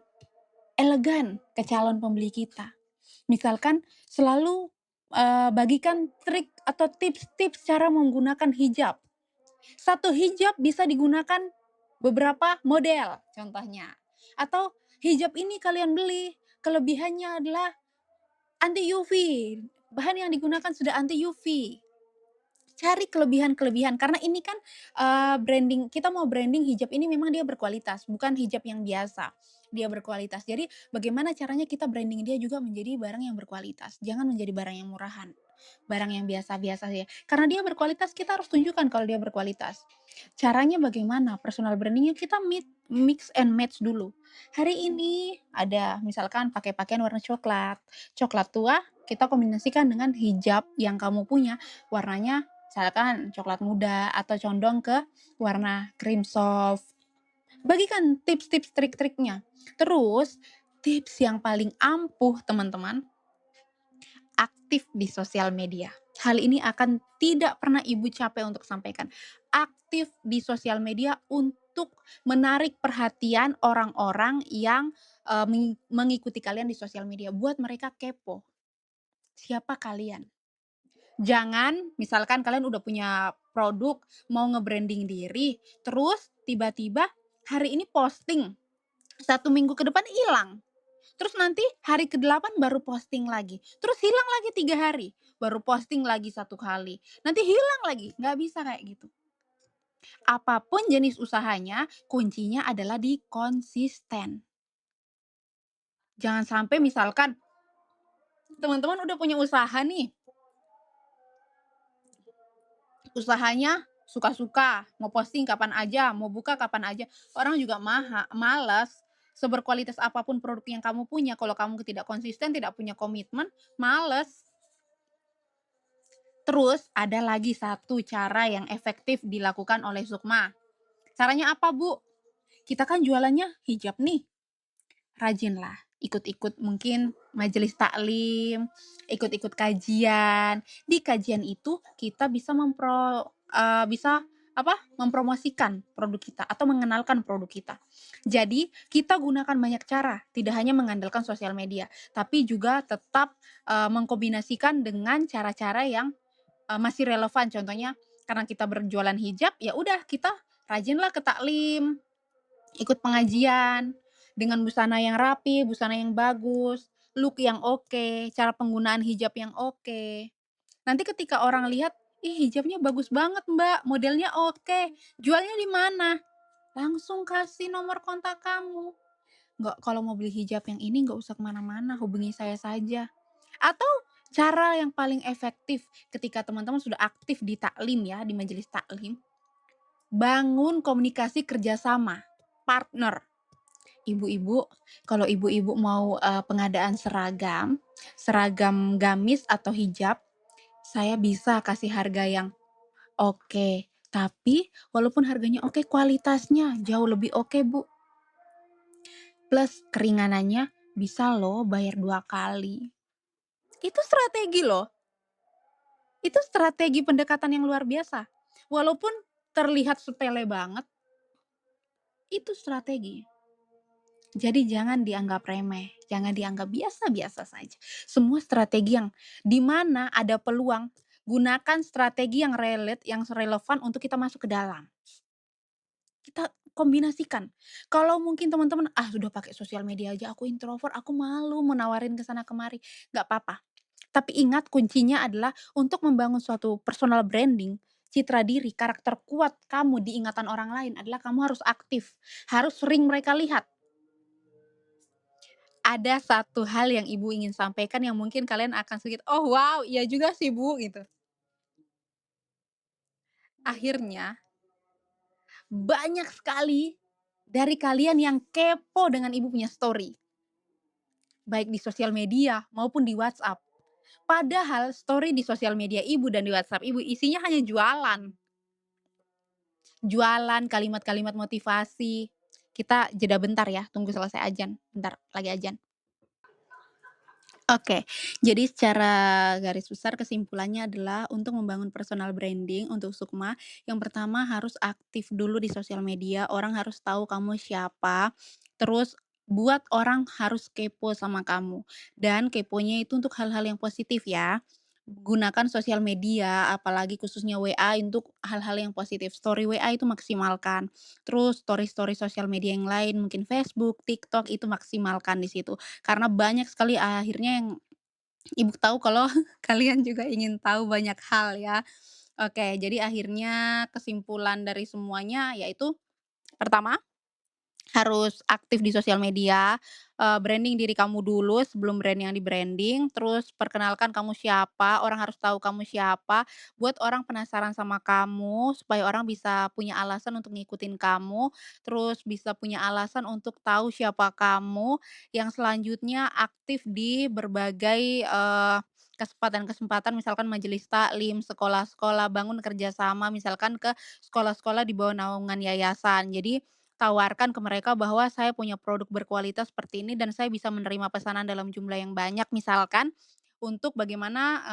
Speaker 1: elegan ke calon pembeli kita. Misalkan selalu bagikan trik atau tips-tips cara menggunakan hijab. Satu hijab bisa digunakan beberapa model contohnya. Atau hijab ini kalian beli, kelebihannya adalah anti UV. Bahan yang digunakan sudah anti UV. Cari kelebihan-kelebihan karena ini kan branding, kita mau branding hijab ini memang dia berkualitas, bukan hijab yang biasa. Dia berkualitas. Jadi bagaimana caranya kita branding dia juga menjadi barang yang berkualitas. Jangan menjadi barang yang murahan. Barang yang biasa-biasa saja. Karena dia berkualitas, kita harus tunjukkan kalau dia berkualitas. Caranya bagaimana? Personal brandingnya kita mix and match dulu. Hari ini ada misalkan pakai pakaian warna coklat. Coklat tua kita kombinasikan dengan hijab yang kamu punya. Warnanya misalkan coklat muda atau condong ke warna cream soft. Bagikan tips-tips trik-triknya. Terus tips yang paling ampuh teman-teman, aktif di sosial media. Hal ini akan tidak pernah Ibu capek untuk sampaikan. Aktif di sosial media untuk menarik perhatian orang-orang yang mengikuti kalian di sosial media. Buat mereka kepo. Siapa kalian? Jangan misalkan kalian udah punya produk, mau nge-branding diri, terus tiba-tiba hari ini posting, 1 minggu ke depan hilang. Terus nanti hari ke-8 baru posting lagi, terus hilang lagi 3 hari, baru posting lagi 1 kali, nanti hilang lagi, nggak bisa kayak gitu. Apapun jenis usahanya, kuncinya adalah di konsisten. Jangan sampai misalkan teman-teman udah punya usaha nih, usahanya suka-suka, mau posting kapan aja, mau buka kapan aja, orang juga malas. Seberkualitas apapun produk yang kamu punya, kalau kamu tidak konsisten, tidak punya komitmen, males. Terus ada lagi satu cara yang efektif dilakukan oleh Sukma. Caranya apa, Bu? Kita kan jualannya hijab nih. Rajinlah ikut-ikut mungkin majelis taklim, ikut-ikut kajian. Di kajian itu kita bisa bisa apa, mempromosikan produk kita atau mengenalkan produk kita. Jadi, kita gunakan banyak cara, tidak hanya mengandalkan sosial media, tapi juga tetap, mengkombinasikan dengan cara-cara yang, masih relevan. Contohnya, karena kita berjualan hijab, ya udah kita rajinlah ke taklim, ikut pengajian, dengan busana yang rapi, busana yang bagus, look yang oke, cara penggunaan hijab yang oke. Nanti ketika orang lihat, "Ih, hijabnya bagus banget, Mbak, modelnya oke, jualnya di mana?" Langsung kasih nomor kontak kamu. "Nggak, kalau mau beli hijab yang ini nggak usah kemana mana, hubungi saya saja." Atau cara yang paling efektif ketika teman-teman sudah aktif di taklim ya, di majelis taklim, bangun komunikasi kerjasama, partner. Ibu-ibu, kalau ibu-ibu mau, pengadaan seragam, seragam gamis atau hijab, saya bisa kasih harga yang oke, tapi walaupun harganya oke, kualitasnya jauh lebih oke, Bu. Plus keringanannya bisa loh bayar 2 kali. Itu strategi loh, itu strategi pendekatan yang luar biasa. Walaupun terlihat sepele banget, itu strategi. Jadi jangan dianggap remeh, jangan dianggap biasa-biasa saja. Semua strategi yang di mana ada peluang, gunakan strategi yang yang relevan untuk kita masuk ke dalam. Kita kombinasikan. Kalau mungkin teman-teman, "Ah, sudah pakai sosial media aja, aku introvert, aku malu mau nawarin ke sana kemari." Nggak apa-apa. Tapi ingat kuncinya adalah untuk membangun suatu personal branding, citra diri, karakter kuat kamu di ingatan orang lain adalah kamu harus aktif, harus sering mereka lihat. Ada satu hal yang Ibu ingin sampaikan yang mungkin kalian akan sedikit, "Oh wow, iya juga sih Bu," gitu. Akhirnya, banyak sekali dari kalian yang kepo dengan Ibu punya story, baik di sosial media maupun di WhatsApp. Padahal story di sosial media Ibu dan di WhatsApp Ibu isinya hanya jualan. Jualan, kalimat-kalimat motivasi. Kita jeda bentar ya, tunggu selesai adzan, bentar lagi adzan. Oke, jadi secara garis besar kesimpulannya adalah untuk membangun personal branding untuk Sukma, yang pertama harus aktif dulu di sosial media, orang harus tahu kamu siapa, terus buat orang harus kepo sama kamu, dan keponya itu untuk hal-hal yang positif ya. Gunakan sosial media, apalagi khususnya WA untuk hal-hal yang positif, story WA itu maksimalkan, terus story-story sosial media yang lain, mungkin Facebook, TikTok, itu maksimalkan di situ. Karena banyak sekali akhirnya yang Ibu tahu kalau kalian juga ingin tahu banyak hal ya. Oke, jadi akhirnya kesimpulan dari semuanya yaitu, pertama, harus aktif di sosial media, branding diri kamu dulu sebelum brand yang di-branding, terus perkenalkan kamu siapa, orang harus tahu kamu siapa, buat orang penasaran sama kamu, supaya orang bisa punya alasan untuk ngikutin kamu, terus bisa punya alasan untuk tahu siapa kamu, yang selanjutnya aktif di berbagai, kesempatan-kesempatan misalkan majelis taklim, sekolah-sekolah, bangun kerjasama misalkan ke sekolah-sekolah di bawah naungan yayasan. Jadi tawarkan ke mereka bahwa saya punya produk berkualitas seperti ini dan saya bisa menerima pesanan dalam jumlah yang banyak misalkan, untuk bagaimana,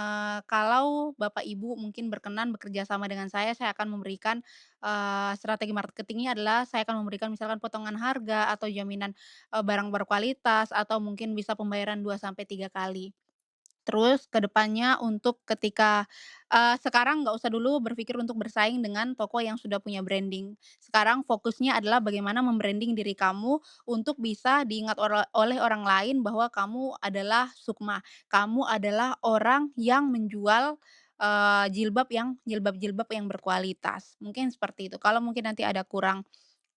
Speaker 1: kalau Bapak Ibu mungkin berkenan bekerja sama dengan saya akan memberikan, strategi marketingnya adalah saya akan memberikan misalkan potongan harga atau jaminan, barang berkualitas atau mungkin bisa pembayaran 2 sampai 3 kali. Terus ke depannya untuk ketika sekarang nggak usah dulu berpikir untuk bersaing dengan toko yang sudah punya branding. Sekarang fokusnya adalah bagaimana mem-branding diri kamu untuk bisa diingat oleh orang lain bahwa kamu adalah Sukma, kamu adalah orang yang menjual, jilbab-jilbab yang berkualitas. Mungkin seperti itu. Kalau mungkin nanti ada kurang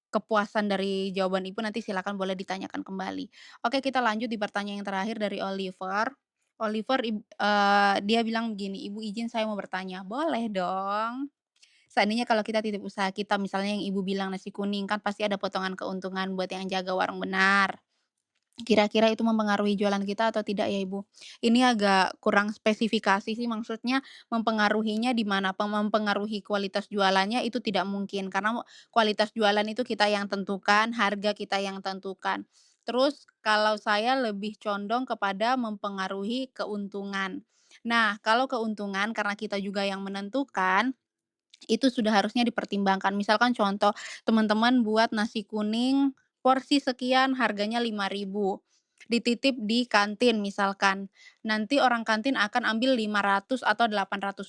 Speaker 1: kepuasan dari jawaban Ibu nanti silakan boleh ditanyakan kembali. Oke, kita lanjut di pertanyaan yang terakhir dari Oliver. Oliver dia bilang begini, "Ibu izin saya mau bertanya." "Boleh dong." Seandainya kalau kita titip usaha kita misalnya yang Ibu bilang nasi kuning, kan pasti ada potongan keuntungan buat yang jaga warung benar. Kira-kira itu mempengaruhi jualan kita atau tidak ya, Ibu? Ini agak kurang spesifikasi sih, maksudnya mempengaruhinya di mana, mempengaruhi kualitas jualannya itu tidak mungkin, karena kualitas jualan itu kita yang tentukan, harga kita yang tentukan. Terus kalau saya lebih condong kepada mempengaruhi keuntungan. Nah, kalau keuntungan karena kita juga yang menentukan, Itu sudah harusnya dipertimbangkan. Misalkan contoh, teman-teman buat nasi kuning porsi sekian harganya 5.000 dititip di kantin misalkan. Nanti orang kantin akan ambil 500 atau Rp800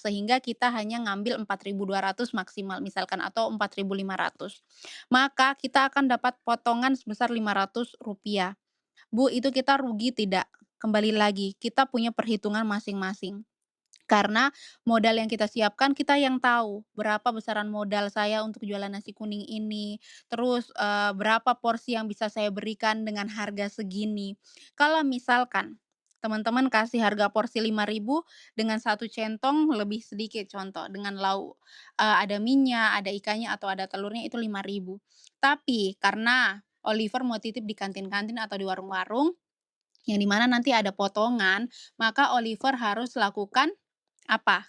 Speaker 1: sehingga kita hanya ngambil 4.200 maksimal misalkan atau 4.500. Maka kita akan dapat potongan sebesar Rp500. Bu, itu kita rugi tidak? Kembali lagi, kita punya perhitungan masing-masing. Karena modal yang kita siapkan kita yang tahu, berapa besaran modal saya untuk jualan nasi kuning ini, terus, berapa porsi yang bisa saya berikan dengan harga segini. Kalau misalkan teman-teman kasih harga porsi 5.000 dengan satu centong lebih sedikit contoh, dengan lauk, ada minyak, ada ikannya, atau ada telurnya itu 5.000. Tapi karena Oliver mau titip di kantin-kantin atau di warung-warung, yang di mana nanti ada potongan, maka Oliver harus lakukan apa?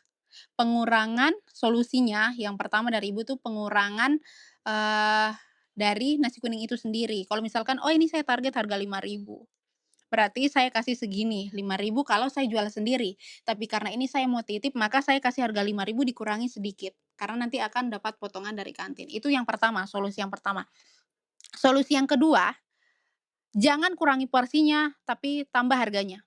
Speaker 1: Pengurangan solusinya yang pertama dari ibu tuh pengurangan, eee, dari nasi kuning itu sendiri. Kalau misalkan, "Oh ini saya target harga 5.000 berarti saya kasih segini, 5.000 kalau saya jual sendiri. Tapi karena ini saya mau titip, maka saya kasih harga 5.000 dikurangi sedikit, karena nanti akan dapat potongan dari kantin." Itu yang pertama, solusi yang pertama. Solusi yang kedua, jangan kurangi porsinya, tapi tambah harganya.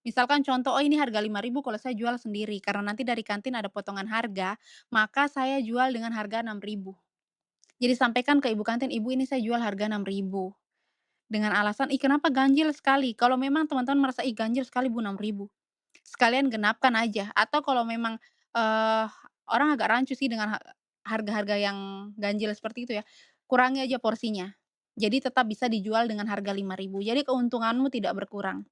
Speaker 1: Misalkan contoh, "Oh ini harga 5.000 kalau saya jual sendiri, karena nanti dari kantin ada potongan harga, maka saya jual dengan harga 6.000." Jadi sampaikan ke ibu kantin, "Ibu ini saya jual harga 6.000." Dengan alasan, "Ih kenapa ganjil sekali?" Kalau memang teman-teman merasa, "Ih ganjil sekali Bu 6.000." Sekalian genapkan aja, atau kalau memang, eee, orang agak rancu sih dengan harga-harga yang ganjil seperti itu ya, kurangi aja porsinya. Jadi tetap bisa dijual dengan harga 5.000. Jadi keuntunganmu tidak berkurang.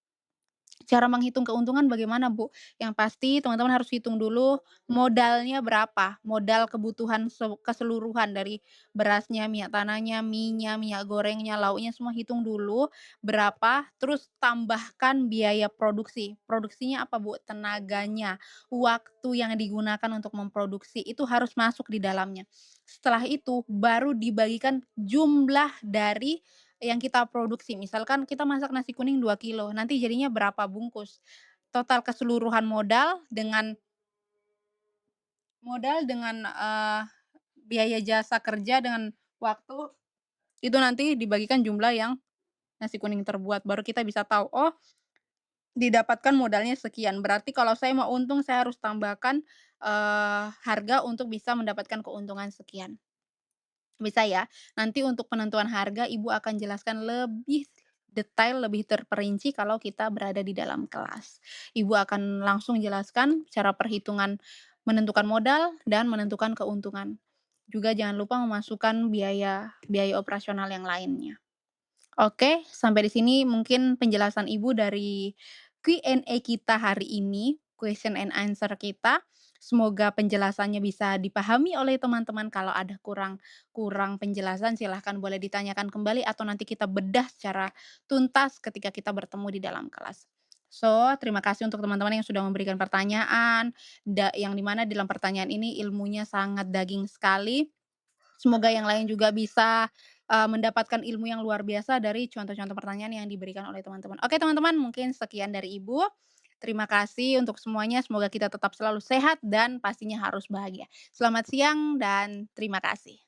Speaker 1: Cara menghitung keuntungan bagaimana, Bu? Yang pasti teman-teman harus hitung dulu modalnya berapa, modal kebutuhan keseluruhan dari berasnya, minyak tanahnya, minyak gorengnya, lauknya, semua hitung dulu berapa, terus tambahkan biaya produksi. Produksinya apa, Bu? Tenaganya, waktu yang digunakan untuk memproduksi, itu harus masuk di dalamnya. Setelah itu baru dibagikan jumlah dari yang kita produksi, misalkan kita masak nasi kuning 2 kilo, nanti jadinya berapa bungkus. Total keseluruhan modal dengan biaya jasa kerja dengan waktu, itu nanti dibagikan jumlah yang nasi kuning terbuat, baru kita bisa tahu, oh didapatkan modalnya sekian, berarti kalau saya mau untung saya harus tambahkan, harga untuk bisa mendapatkan keuntungan sekian. Bisa ya. Nanti untuk penentuan harga Ibu akan jelaskan lebih detail, lebih terperinci kalau kita berada di dalam kelas. Ibu akan langsung jelaskan cara perhitungan menentukan modal dan menentukan keuntungan. Juga jangan lupa memasukkan biaya biaya operasional yang lainnya. Oke, sampai di sini mungkin penjelasan Ibu dari Q&A kita hari ini, question and answer kita. Semoga penjelasannya bisa dipahami oleh teman-teman. Kalau ada kurang kurang penjelasan silahkan boleh ditanyakan kembali atau nanti kita bedah secara tuntas ketika kita bertemu di dalam kelas. So, terima kasih untuk teman-teman yang sudah memberikan pertanyaan, yang dimana dalam pertanyaan ini ilmunya sangat daging sekali. Semoga yang lain juga bisa, mendapatkan ilmu yang luar biasa dari contoh-contoh pertanyaan yang diberikan oleh teman-teman. Oke teman-teman, mungkin sekian dari Ibu. Terima kasih untuk semuanya, semoga kita tetap selalu sehat dan pastinya harus bahagia. Selamat siang dan terima kasih.